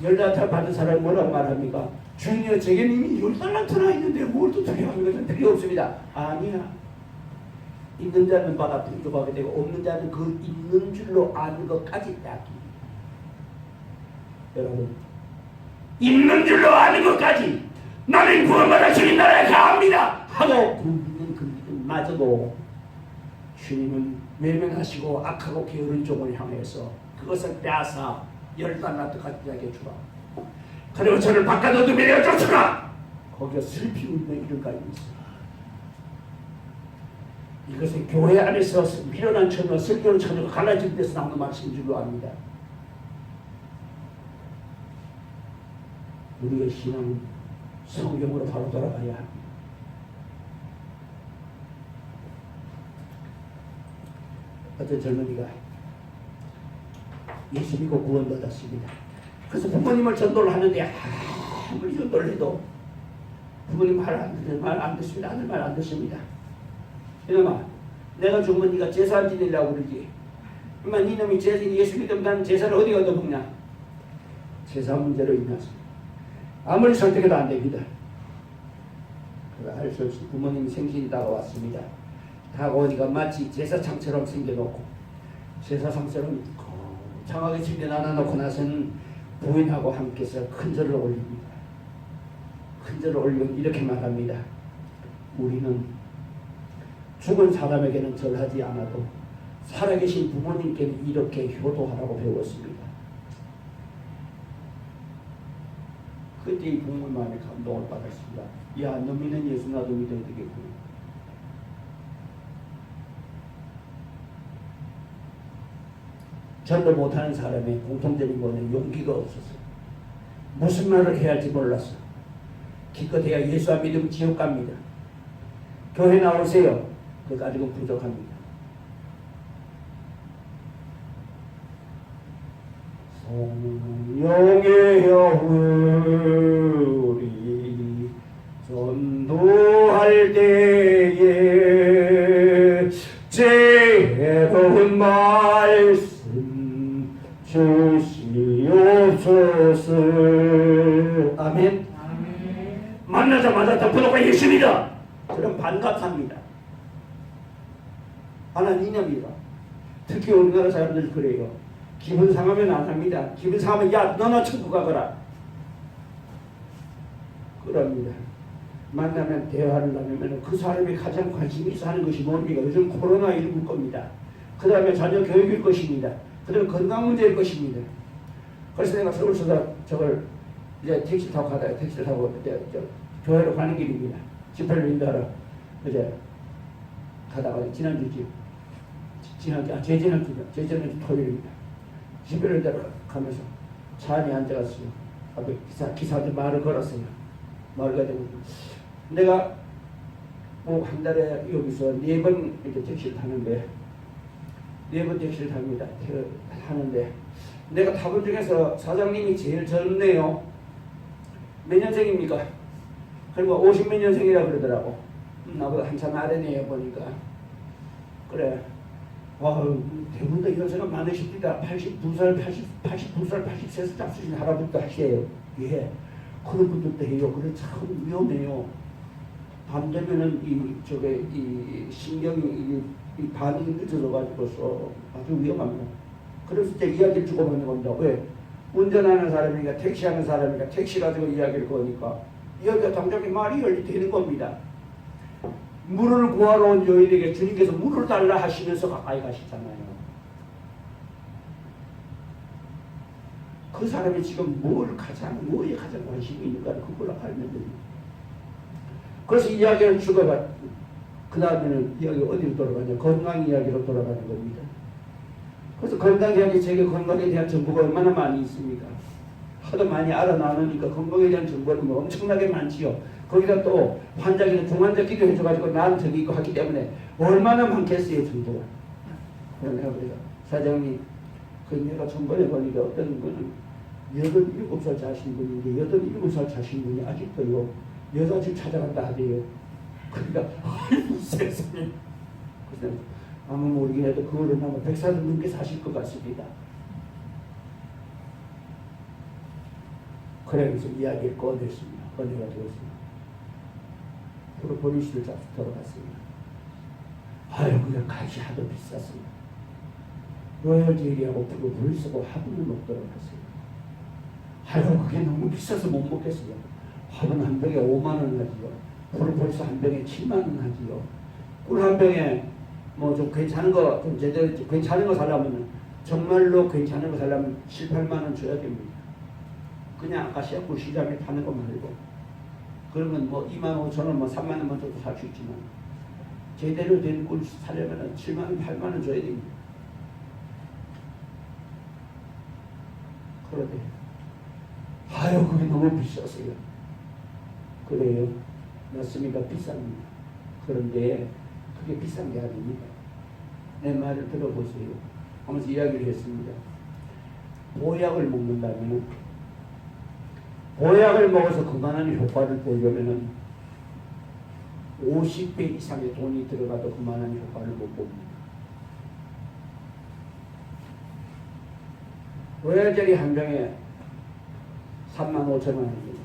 열달란트 받은 사람이 뭐라고 말합니까? 주인이여 제게는 이미 10달란트나 있는데 뭘 또 두려워하는 것은 필요 없습니다. 아니야. 있는 자는 받아 풍족하게 되고 없는 자는 그 있는 줄로 아는 것까지 빼앗깁니다. 여러분, 있는 줄로 아는 것까지 나는 구원받아 주님 나라에 갑니다 하고 그 믿음마저도 주님은 외면하시고 악하고 게으른 종을 향해서 그것을 빼앗아 10달란트까지 자기에게 주라. 그리고 저를 바깥 어둠에 내어쫓으라. 거기서 슬피 울는 이름까지 있어요. 이것은 교회 안에서 미련한 처녀와 슬기로운 처녀가 갈라진 데서 나오는 말씀인 줄로 압니다. 우리의 신앙은 성경으로 바로 돌아가야 합니다. 어떤 젊은이가 예수 믿고 구원받았습니다. 그래서 부모님을 전도를 하는데 아무리 전도를 해도 부모님 말 안 듣습니다. 아들 말 안 듣습니다. 이놈아, 내가 죽으면 네가 제사 지내려고 그러지. 엄마, 니놈이 예수 믿으면 제사를 어디 가서 먹냐? 제사 문제로 인해서 아무리 설득해도 안 됩니다. 알 수 없이 부모님 생신이 다가왔습니다. 다가오니까 마치 제사상처럼 생겨놓고 제사상처럼 장하게 침대 놔놓고 나서는 부인하고 함께서 큰 절을 올립니다. 큰 절을 올리면 이렇게 말합니다. 우리는 죽은 사람에게는 절하지 않아도 살아계신 부모님께는 이렇게 효도하라고 배웠습니다. 그때 이 부모님 마음에 감동을 받았습니다. 야, 너 믿는 예수 나도 믿어야 되겠구나. 전도 못하는 사람의 공통적인 거는 용기가 없었어요. 무슨 말을 해야 할지 몰랐어. 기껏해야 예수 안 믿으면 지옥 갑니다. 교회 나오세요. 그거 가지고 부족합니다. 성령의 우리 전도할 때에 제로운 말씀 주시옵소서. 아멘. 만나자마자 덮어놓고 예수입니다. 그럼 반갑합니다. 하나님입니다. 특히 우리나라 사람들 그래요. 기분 상하면 안 합니다. 기분 상하면 야 너나 천국 가거라. 그럽니다. 만나면 대화를 나누면 그 사람이 가장 관심이 있어 하는 것이 뭡니까? 요즘 코로나19 겁니다. 그 다음에 자녀 교육일 것입니다. 그 다음에 건강 문제일 것입니다. 그래서 내가 서울서 저걸 이제 택시 타고 가다가 택시를 타고 이제 교회로 가는 길입니다. 집회를 인도하러 이제 가다가 지난주지 재지난주 토요일입니다. 집회를 가면서 차 안에 앉아갔어요. 앞에 기사한테 말을 걸었어요. 말을 가지고 내가 뭐 한 달에 여기서 4번 이렇게 택시를 타는데 4번 택시를 탑니다. 하는데 내가 타본 중에서 사장님이 제일 젊네요. 몇 년생입니까? 그리고 50몇 년생이라 그러더라고. 나보다 한참 아래네요 보니까. 그래. 대부분 다 이런 생각 많으십니다. 82살, 80세 잡수신 할아버지도 하세요. 예. 그런 분들도 해요. 그래 참 위험해요. 밤 되면은 이 신경이 이 반응이 늦어져 가지고서 아주 위험합니다. 그래서 이제 이야기를 주고받는 겁니다. 왜? 운전하는 사람이니까 택시하는 사람이니까 택시 가지고 이야기를 거니까 이야기가 당장에 말이 되는 겁니다. 물을 구하러 온 여인에게 주님께서 물을 달라 하시면서 가까이 가시잖아요. 그 사람이 지금 뭐에 가장 관심이 있는가를 그걸로 알면 됩니다. 그래서 이야기를 주고받고 그 다음에는 이야기 어디로 돌아가냐? 건강 이야기로 돌아가는 겁니다. 그래서 건강 이야기, 제게 건강에 대한 정보가 얼마나 많이 있습니까? 하도 많이 알아나누니까 건강에 대한 정보는 뭐 엄청나게 많지요. 거기다 또 환자기는 중환자 기도해줘가지고 나는 저기 있고 하기 때문에 얼마나 많겠어요 정보가. 그래서 내가 그래서 사장님, 그 내가 전번에 보니까 어떤 분은 87살 자신 분인데 87살 자신 분이 아직도요 여자집 찾아간다 하대요. 그러니까 아이고 세상에. 그래서 아무 모르긴 해도 그거를 아마 100살 넘게 사실 것 같습니다. 그래서 이야기를 꺼냈습니다. 꺼내가지고 프로폴리스를 잡수 들어갔습니다. 아유 그냥 값이 하도 비쌌습니다. 로열 젤리하고 프로폴리스하고 화분을 먹도록 했어요. 아유 그게 너무 비싸서 못 먹겠어요. 화분 한 병에 5만 원 하지요. 프로폴리스 한 병에 7만 원 하지요. 꿀 한 병에 뭐 좀 괜찮은 거, 좀 제대로 괜찮은 거 사려면 정말로 괜찮은 거 사려면 7, 8만 원 줘야 됩니다. 그냥 아카시아 꿀 시장에 파는 거 말고 그러면 뭐 2만 5천 원, 뭐 3만 원만 줘도 살 수 있지만 제대로 된 꿀 사려면 7만 원, 8만 원 줘야 됩니다. 그런데 아유 그게 너무 비쌌어요. 그래요. 맞습니까? 비쌉니다. 그런데 그게 비싼 게 아닙니다. 내 말을 들어보세요. 하면서 이야기를 했습니다. 보약을 먹는다면 보약을 먹어서 그만한 효과를 보려면 50배 이상의 돈이 들어가도 그만한 효과를 못 봅니다. 로얄젤리 한 병에 35,000원입니다.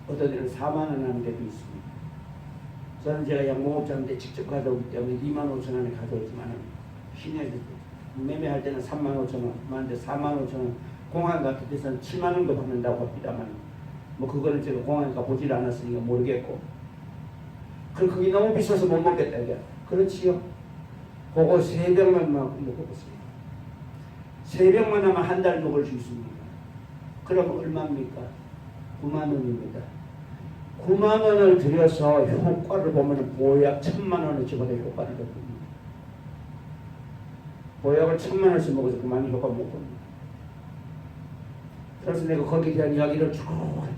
어떤 데는 4만 원 하는 데도 있습니다. 저는 제가 양봉업자인데 직접 가져오기 때문에 25,000원에 가져오지만 시내에서 매매할 때는 35,000원, 많은데 45,000원, 공항 같은 데서는 7만 원도 받는다고 합니다만 뭐 그거는 제가 공항에 가보질 않았으니까 모르겠고 그럼 그게 너무 비싸서 못 먹겠다 이게 그렇지요. 그거 3병만 먹어보세요. 3병만 하면 한 달 먹을 수 있습니다. 그럼 얼마입니까? 9만 원입니다. 9만 원을 들여서 효과를 보면 보약 1,000만 원어치보다 효과를 더 봅니다. 보약을 1,000만 원씩 먹어서 그만 효과 못 봅니다. 그래서 내가 거기에 대한 이야기를 쭉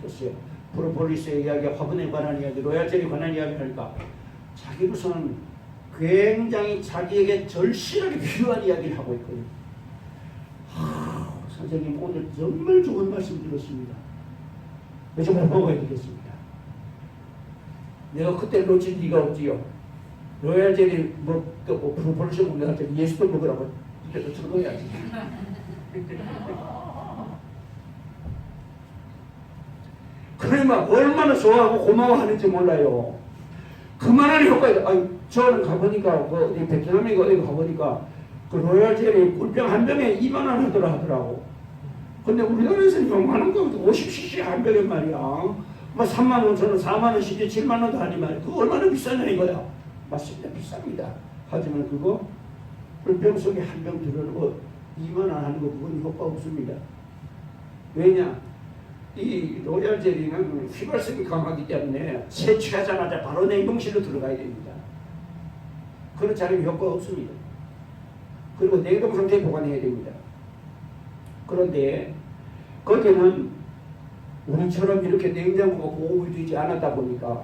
해줬어요. 프로폴리스의 이야기, 화분에 관한 이야기, 로얄젤에 관한 이야기를 하니까 자기로서는 굉장히 자기에게 절실하게 필요한 이야기를 하고 있거든요. 선생님 오늘 정말 좋은 말씀 들었습니다. 정말 먹어야 되겠습니다. 내가 그때 놓친 리가 없지요. 로얄젤리 먹고 프로폴리스 먹는 할 예수도 먹으라고 이렇게 쳐놓아야지. 그러면 얼마나 좋아하고 고마워하는지 몰라요. 그만한 효과가 아니 저는 가보니까 그 어디 베트남에 어디 가보니까 그 로얄젤리 꿀병 한 병에 2만 원 하더라고. 근데 우리나라에서는 요만한 거 50cc 한 병에 말이야. 뭐 3만 5천 원, 4만 원씩 7만 원도 아니 말이야. 그거 얼마나 비싸냐 이거야. 맞습니다. 비쌉니다. 하지만 그거 꿀병 속에 한 병 들어놓고 2만 원 하는 거 그건 효과 없습니다. 왜냐? 이 로얄젤리는 휘발성이 강하기 때문에 채취하자마자 바로 냉동실로 들어가야 됩니다. 그렇지 않으면 효과가 없습니다. 그리고 냉동 상태에 보관해야 됩니다. 그런데 거기는 우리처럼 이렇게 냉장고가 보호되지 않았다 보니까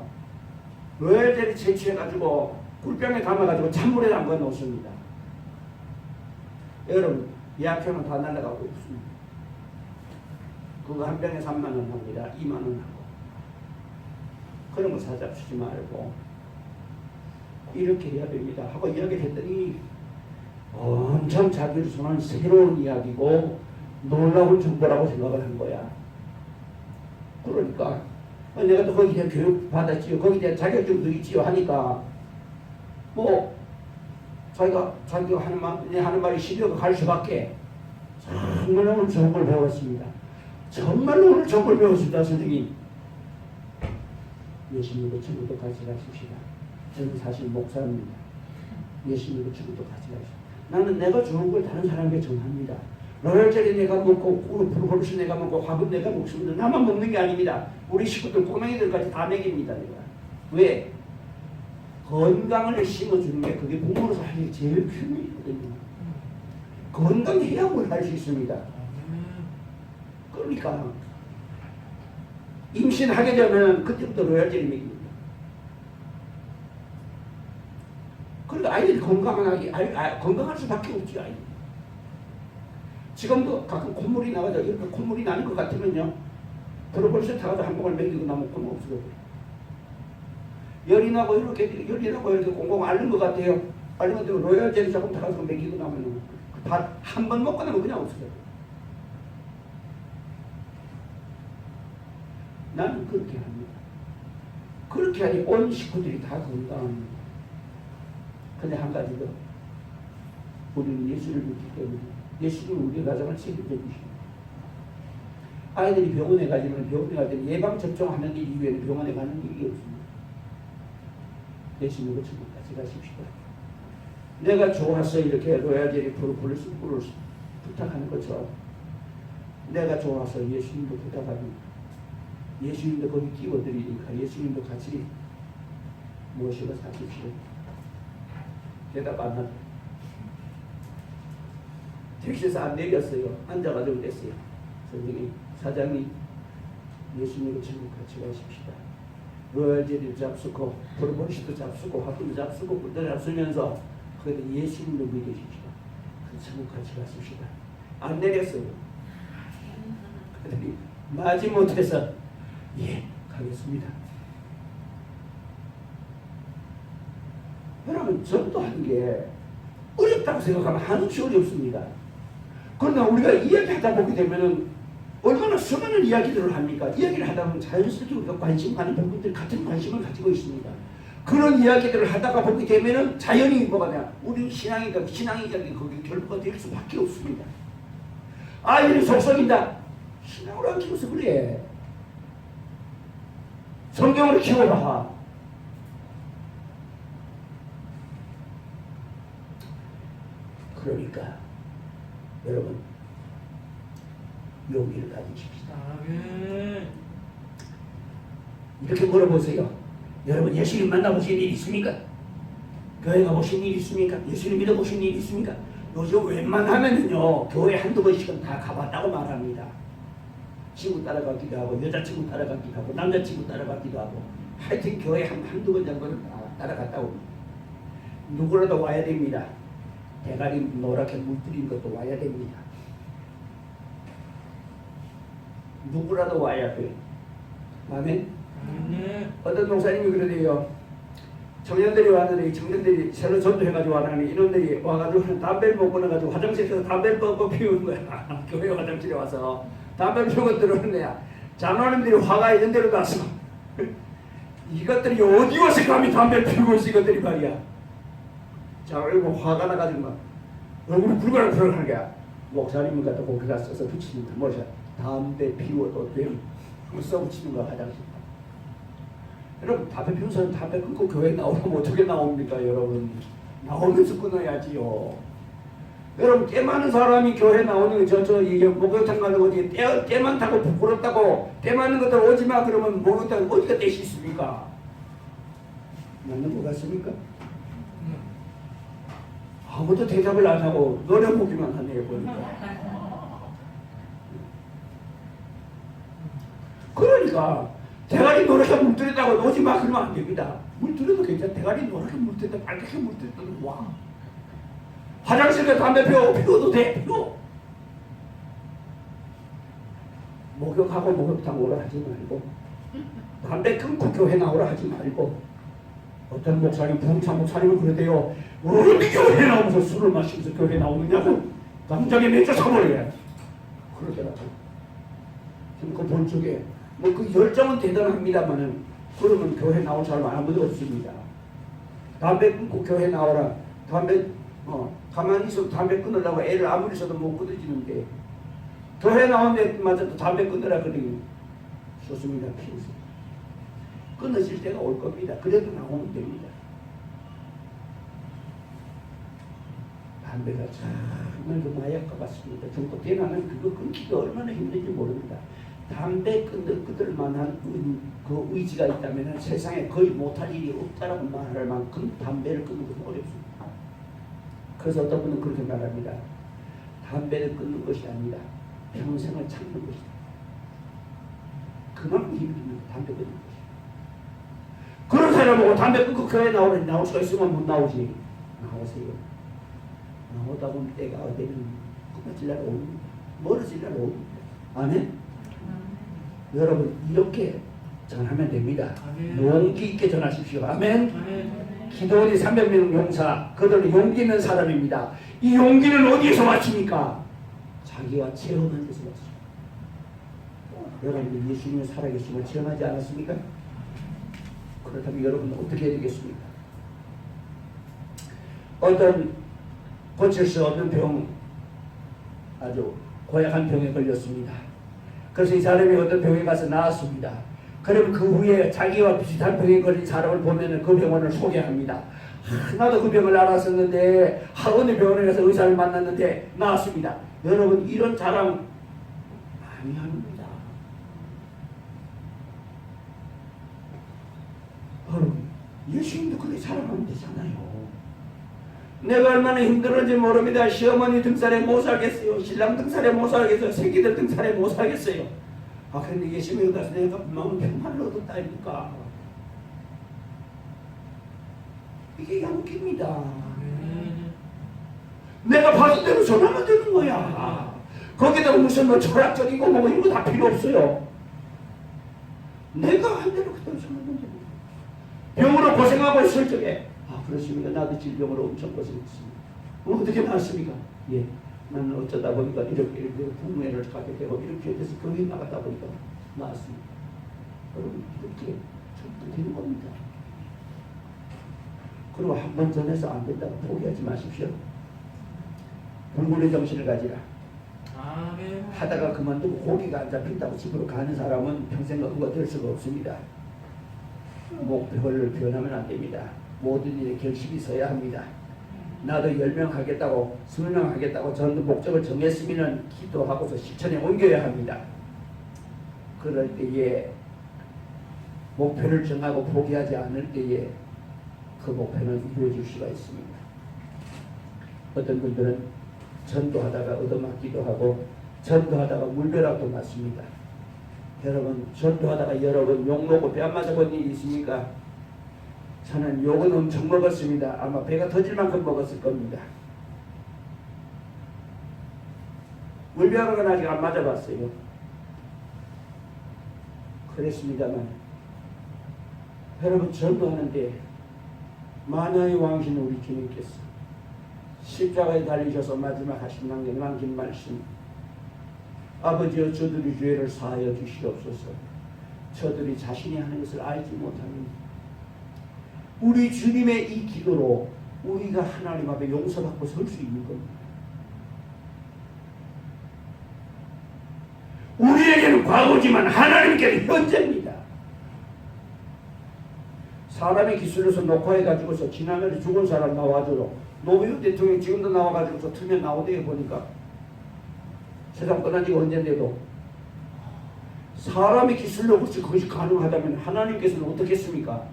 로얄젤리 채취해가지고 꿀병에 담아가지고 찬물에 담가 놓습니다. 여러분 예약하면 다 날아가고 있습니다. 그거 한 병에 3만 원 합니다. 2만 원 하고. 그런 거 사잡수지 말고 이렇게 해야 됩니다. 하고 이야기를 했더니 엄청 자기로서는 새로운 이야기고 놀라운 정보라고 생각을 한 거야. 그러니까 내가 또 거기에 교육 받았지요. 거기에 대한 자격증도 있지요. 하니까 뭐 자기가 하는 말이 시비가 갈 수밖에. 정말 오늘 좋은 걸 배웠습니다. 정말로 오늘 좋은 걸 배웠습니다. 선생님. 예수님도 천국도 같이 가십시다. 저는 사실 목사입니다. 예수님도 천국도 같이 가십시다. 나는 내가 좋은 걸 다른 사람에게 전합니다. 로얄젤리 내가 먹고 프로폴리스 내가 먹고 화분 내가 먹습니다. 나만 먹는 게 아닙니다. 우리 식구들 꼬맹이들까지 다 먹입니다. 내가. 왜? 건강을 심어주는 게 그게 부모로서 할 일이 제일 큰 일이거든요. 건강해야 뭘 할 수 있습니다. 그러니까 임신하게 되면 그때부터 로얄젤리 먹입니다. 그러니까 아이들이 건강하게 건강할 수밖에 없지. 아이. 지금도 가끔 콧물이 나가죠. 이렇게 콧물이 나는 것 같으면요, 프로폴리스 타가지고 한 봉을 먹이고 나면 콧물 없어져. 열이 나고 이렇게 공공 앓는 것 같아요. 앓는 것 같아요. 로얄 젤리 조금 타가지고 먹이고 나면 한 번 먹고 나면 그냥 없어져. 나는 그렇게 합니다. 그렇게 하니 온 식구들이 다 건강합니다. 근데 한 가지 더, 우리는 예수를 믿기 때문에 예수는 우리 가정을 책임져 주십니다. 아이들이 병원에 가지면 예방 접종하는 일 이외에는 병원에 가는 일이 없습니다. 예수님으로 천국까지 가십시다. 내가 좋아서 이렇게 로얄젤리 프로폴리스 꿀을 부탁하는 것처럼 내가 좋아서 예수님도 부탁합니다. 예수님도 거기 끼워드리니까 예수님도 같이 모시고 사십시오. 대답 안 하죠. 택시에서 안 내렸어요. 앉아가지고 됐어요. 선생님, 사장님, 예수님도 천국 같이 가십시다. 로얄젤리도 잡수고 프로폴리스도 잡수고 화분도 잡수고 꿀도 잡수면서 그래도 예수님도 믿으십시다. 그 천국 같이 가십시다. 안 내렸어요. 그랬더니 마지못해서 예, 가겠습니다. 여러분, 전도하는 게 어렵다고 생각하면 한없이 어렵습니다. 그러나 우리가 이야기하다 보게 되면은 얼마나 수많은 이야기들을 합니까? 이야기를 하다 보면 자연스럽게 우리가 관심 가는 부분들 같은 관심을 가지고 있습니다. 그런 이야기들을 하다가 보게 되면은 자연히 뭐가 되냐? 우리 신앙이 거기 결부가 될 수밖에 없습니다. 아이들이 속썩인다. 신앙으로 안 키워서 그래. 성경으로 키워봐. 그러니까 여러분, 용기를 가지십시다. 이렇게 물어보세요. 여러분, 예수님 만나보신 일 있습니까? 교회 가보신 일 있습니까? 예수님 믿어보신 일 있습니까? 요즘 웬만하면은요, 교회 한두 번씩은 다 가봤다고 말합니다. 친구 따라가기도 하고, 여자친구 따라가기도 하고, 남자친구 따라가기도 하고, 하여튼 교회 한두 번 정도는 다 따라갔다고. 누구라도 와야 됩니다. 대가리 노랗게 물들인 것도 와야 됩니다. 누구라도 와야 돼. 아멘? 어떤 목사님이 그러대요. 청년들이 왔는데, 청년들이 새로 전도해가지고 왔는데, 이놈들이 와가지고 담배를 못 끊어가지고 화장실에서 담배를 뻗고 피우는 거야. 교회 화장실에 와서 담배를 피우고 들어오는 거야. 장로님들이 화가 있는 데로 가서 이것들이 어디 와서 감히 담배를 피우고 있어, 이것들이 말이야. 자, 그리고 화가 나가지고 막 얼굴이 불가능불가능 하는 거야. 목사님이 갖다 거기다 써서 붙이는 거 뭐야? 담배 피워도 됨. 써붙이는 거 화장실. 여러분, 담배 피우는 사람 담배 끊고 교회 나오면 어떻게 나옵니까, 여러분? 나오면서 끊어야지요. 여러분, 때 많은 사람이 교회 나오는 이게 목욕탕 가는 어디 때 많다고 부끄럽다고 때 많은 것들 오지 마 그러면 목욕탕 어디가 때시 있습니까? 맞는 것 같습니까? 아무도 대답을 안 하고 노려보기만 하네요, 보니까. 그러니까 대가리 노랗게 물들였다고 오지 마 그러면 안 됩니다. 물들여도 괜찮아. 대가리 노랗게 물들였다 빨갛게 물들였다 와. 화장실에 담배 피워도 돼. 피워. 목욕하고 목욕탕 오라 하지 말고, 담배 끊고 교회 나오라 하지 말고. 어떤 목사님, 부흥찬 목사님은 그러대요. 어디 교회 나오면서 술을 마시면서 교회 나오느냐고 당장에 내쫓아 버려요. 그러더라고. 그 본쪽에 뭐 그 열정은 대단합니다만은 그러면 교회 나올 사람 아무도 없습니다. 담배 끊고 교회 나오라. 가만히 있어도 담배 끊으려고 애를 아무리 써도 못 끊어지는데 교회 나온 데마저도 담배 끊으라 그러니 좋습니다. 피우세요. 끊어질 때가 올 겁니다. 그래도 나오면 됩니다. 담배가 정말 그 마약과 같습니다. 중독된 나는 그거 끊기가 얼마나 힘든지 모릅니다. 담배 끊을 만한 그 의지가 있다면 세상에 거의 못할 일이 없다라고 말할 만큼 담배를 끊는 것은 어렵습니다. 그래서 어떤 분은 그렇게 말합니다. 담배를 끊는 것이 아니라 평생을 참는 것이다. 그만큼 힘듭니다. 담배 끊는 것이. 그런 사람 보고 담배 끊고 교회 나올 수가 있으면 못 나오지. 나오세요. 나오다 보면 때가 되면 끝까지 날 옵니다. 멀어질 날 옵니다. 아멘? 여러분 이렇게 전하면 됩니다. 용기 있게 전하십시오. 아멘? 기도원이 300명 용사, 그들은 용기 있는 사람입니다. 이 용기는 어디에서 왔습니까? 자기가 체험한 데서 왔습니다. 여러분 예수님의 살아계심을 체험하지 않았습니까? 그렇다면 여러분은 어떻게 해야 되겠습니까? 어떤 고칠 수 없는 병, 아주 고약한 병에 걸렸습니다. 그래서 이 사람이 어떤 병에 가서 나았습니다. 그럼 그 후에 자기와 비슷한 병에 걸린 사람을 보면 그 병원을 소개합니다. 나도 그 병을 알았었는데 어느 병원에 가서 의사를 만났는데 나았습니다. 여러분 이런 자랑 많이 합니다. 여러분 예수님도 그렇게 자랑하면 되잖아요. 내가 얼마나 힘들었는지 모릅니다. 시어머니 등살에 못 살겠어요. 신랑 등살에 못 살겠어요. 새끼들 등살에 못 살겠어요. 아 그런데 예수님이 가서 내가 마음 평안을 얻었다니까. 이게 양기입니다. 내가 받은 대로 전하면 되는 거야. 거기다가 무슨 뭐 철학적이고 뭐 이런 거 다 필요 없어요. 내가 한 대로 그대로 전하면 됩니다. 병으로 고생하고 있을 적에 아 그렇습니까? 나도 질병으로 엄청 고생했습니다. 어떻게 나았습니까? 예, 나는 어쩌다 보니까 이렇게 부모를 갖게 되고 이렇게 돼서 교회 나갔다 보니까 나았습니다. 여러분 이렇게 전부 되는 겁니다. 그리고 한 번 전해서 안 된다고 포기하지 마십시오. 불굴의 정신을 가지라. 아멘. 하다가 그만두고 고기가 안 잡힌다고 집으로 가는 사람은 평생 의가 될 수가 없습니다. 목표를 변하면 안 됩니다. 모든 일에 결심이 서야 합니다. 나도 10명 하겠다고 20명 하겠다고 저는 목적을 정했으면 기도하고서 실천에 옮겨야 합니다. 그럴 때에 목표를 정하고 포기하지 않을 때에 그 목표는 이루어질 수가 있습니다. 어떤 분들은 전도하다가 얻어맞기도 하고 전도하다가 물벼락도 맞습니다. 여러분 전도하다가 여러분 욕 먹고 뺨 맞아본 일이 있습니까? 저는 욕은 엄청 먹었습니다. 아마 배가 터질 만큼 먹었을 겁니다. 물벼락은 아직 안 맞아봤어요. 그랬습니다만 여러분 전도하는데 만화의 왕신 우리 주님께서 십자가에 달리셔서 마지막 하신 남긴 말씀 아버지여 저들이 죄를 사하여 주시옵소서. 저들이 자신이 하는 것을 알지 못하는 우리 주님의 이 기도로 우리가 하나님 앞에 용서받고 설 수 있는 겁니다. 우리에게는 과거지만 하나님께는 현재입니다. 사람의 기술로서 녹화해가지고서 지난번에 죽은 사람 나와줘요. 노무현 대통령 지금도 나와가지고서 틀면 나오대요. 보니까 세상 떠난 지가 언젠데도 사람의 기술로 그것이 가능하다면 하나님께서는 어떻게 했습니까?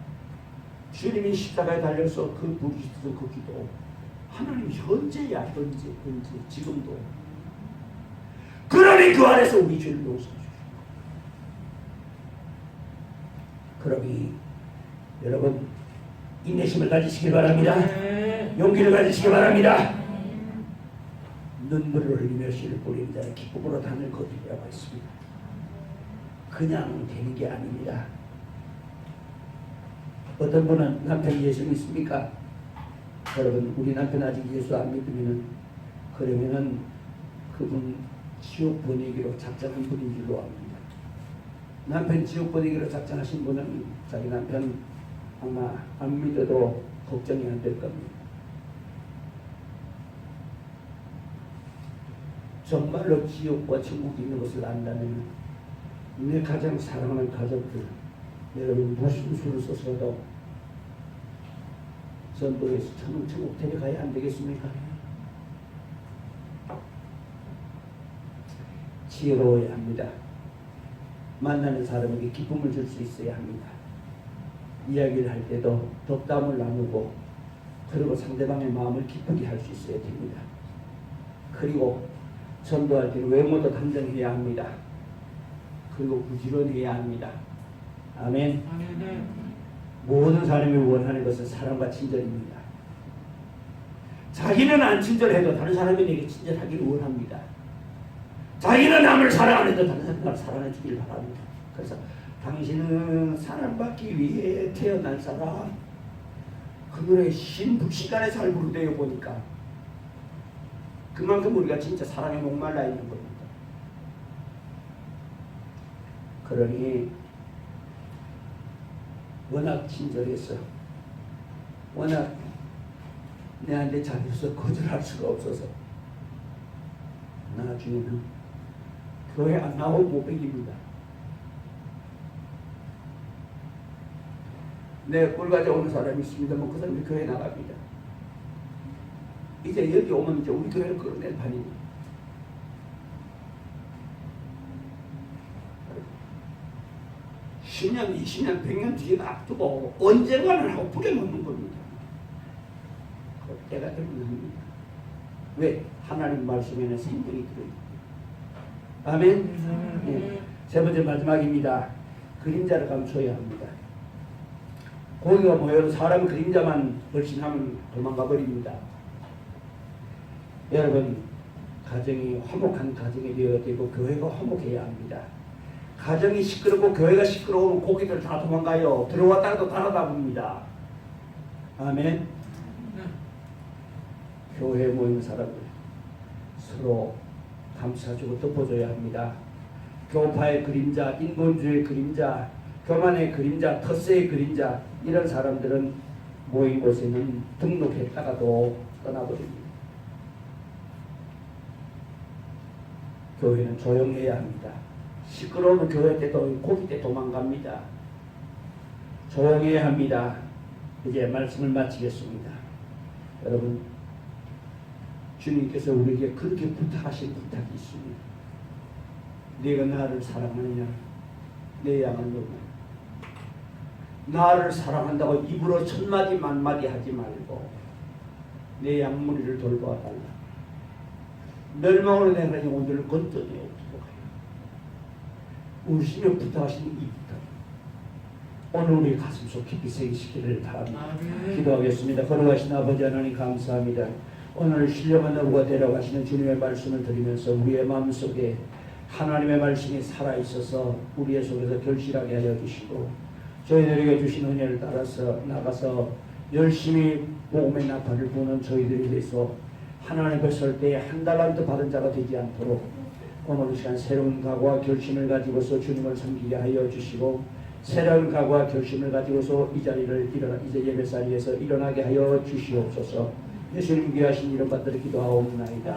주님이 십자가에 달려서 그 부르시던 그 기도 하나님 현재야. 현재 지금도 그러니 그 안에서 우리 죄를 용서해 주십시오. 그러니 여러분 인내심을 가지시길 바랍니다. 용기를 가지시기 바랍니다. 눈물을 흘리며 씨를 뿌리는 자는 기쁨으로 단을 거두리라고 했습니다. 그냥 되는 게 아닙니다. 어떤 분은 남편 예수 믿습니까? 여러분 우리 남편 아직 예수 안 믿으면 그러면은 그분 지옥 보내기로 작정한 분인 줄로 압니다. 남편 지옥 보내기로 작정하신 분은 자기 남편 아마 안 믿어도 걱정이 안 될 겁니다. 정말로 지옥과 천국이 있는 것을 안다면 내 가장 사랑하는 가족들 여러분 무슨 수를 써서도 전도해서 천국 데려가야 안 되겠습니까? 지혜로워야 합니다. 만나는 사람에게 기쁨을 줄 수 있어야 합니다. 이야기를 할 때도 덕담을 나누고 그리고 상대방의 마음을 기쁘게 할 수 있어야 됩니다. 그리고 전도할 때는 외모도 단정해야 합니다. 그리고 부지런해야 합니다. 아멘. 모든 사람이 원하는 것은 사랑과 친절입니다. 자기는 안 친절해도 다른 사람이 내게 친절하기를 원합니다. 자기는 남을 사랑 안 해도 다른 사람을 사랑해 주길 바랍니다. 그래서 당신은 사랑받기 위해 태어난 사람. 그 노래 신불시간에 잘 부르대요. 보니까 그만큼 우리가 진짜 사랑에 목말라 있는 겁니다. 그러니 워낙 친절해서 워낙 내한테 잘해서 거절할 수가 없어서 나중에는 교회 안 나오고 못 beg입니다. 내 꿀 가져오는 사람이 있습니다만 그 사람이 교회 나갑니다. 이제 여기 오면 이제 우리 교회를 끌어낼 판입니다. 10년, 20년, 100년 뒤에 앞두고 언젠가는 하고 부려놓는 겁니다. 그 때가 되면 합니다. 왜? 하나님 말씀에는 생명이 들어있습니다. 아멘. 네. 세 번째 마지막입니다. 그림자를 감춰야 합니다. 고기가 모여도 사람 그림자만 벌신하면 도망가 버립니다. 여러분, 가정이 화목한 가정이 되어야 되고 교회가 화목해야 합니다. 가정이 시끄럽고 교회가 시끄러우면 고기들 다 도망가요. 들어왔다가도 따라다닙니다. 아멘. 교회에 모이는 사람들 서로 감싸주고 덮어줘야 합니다. 교파의 그림자, 인본주의의 그림자, 교만의 그림자, 텃세의 그림자, 이런 사람들은 모인 곳에는 등록했다가도 떠나버립니다. 교회는 조용해야 합니다. 시끄러우면 교회 때도 고기 때 도망갑니다. 조용해야 합니다. 이제 말씀을 마치겠습니다. 여러분, 주님께서 우리에게 그렇게 부탁하신 부탁이 있습니다. 네가 나를 사랑하느냐? 내 양을 놓으라. 나를 사랑한다고 입으로 천마디 만마디 하지 말고 내 양무리를 돌보아 달라. 멸망으로 내가 영혼들을 건져내 없도록 하여 우리 주님 부탁하신 이 부탁 오늘 우리 가슴속 깊이 새기시기를 바랍니다. 기도하겠습니다. 걸어가신 아버지 하나님 감사합니다. 오늘 신령한 어부가 데려가시는 주님의 말씀을 드리면서 우리의 마음속에 하나님의 말씀이 살아있어서 우리의 속에서 결실하게 하여 주시고 저희들에게 주신 은혜를 따라서 나가서 열심히 복음의 나팔을 부는 저희들이 돼서 하나님 뵀을 때 한 달란트 받은 자가 되지 않도록 오늘 이 시간 새로운 각오와 결심을 가지고서 주님을 섬기게 하여 주시고 새로운 각오와 결심을 가지고서 이 자리를 이제 예배자리에서 일어나게 하여 주시옵소서. 예수님 귀하신 이름 받들어 기도하옵나이다.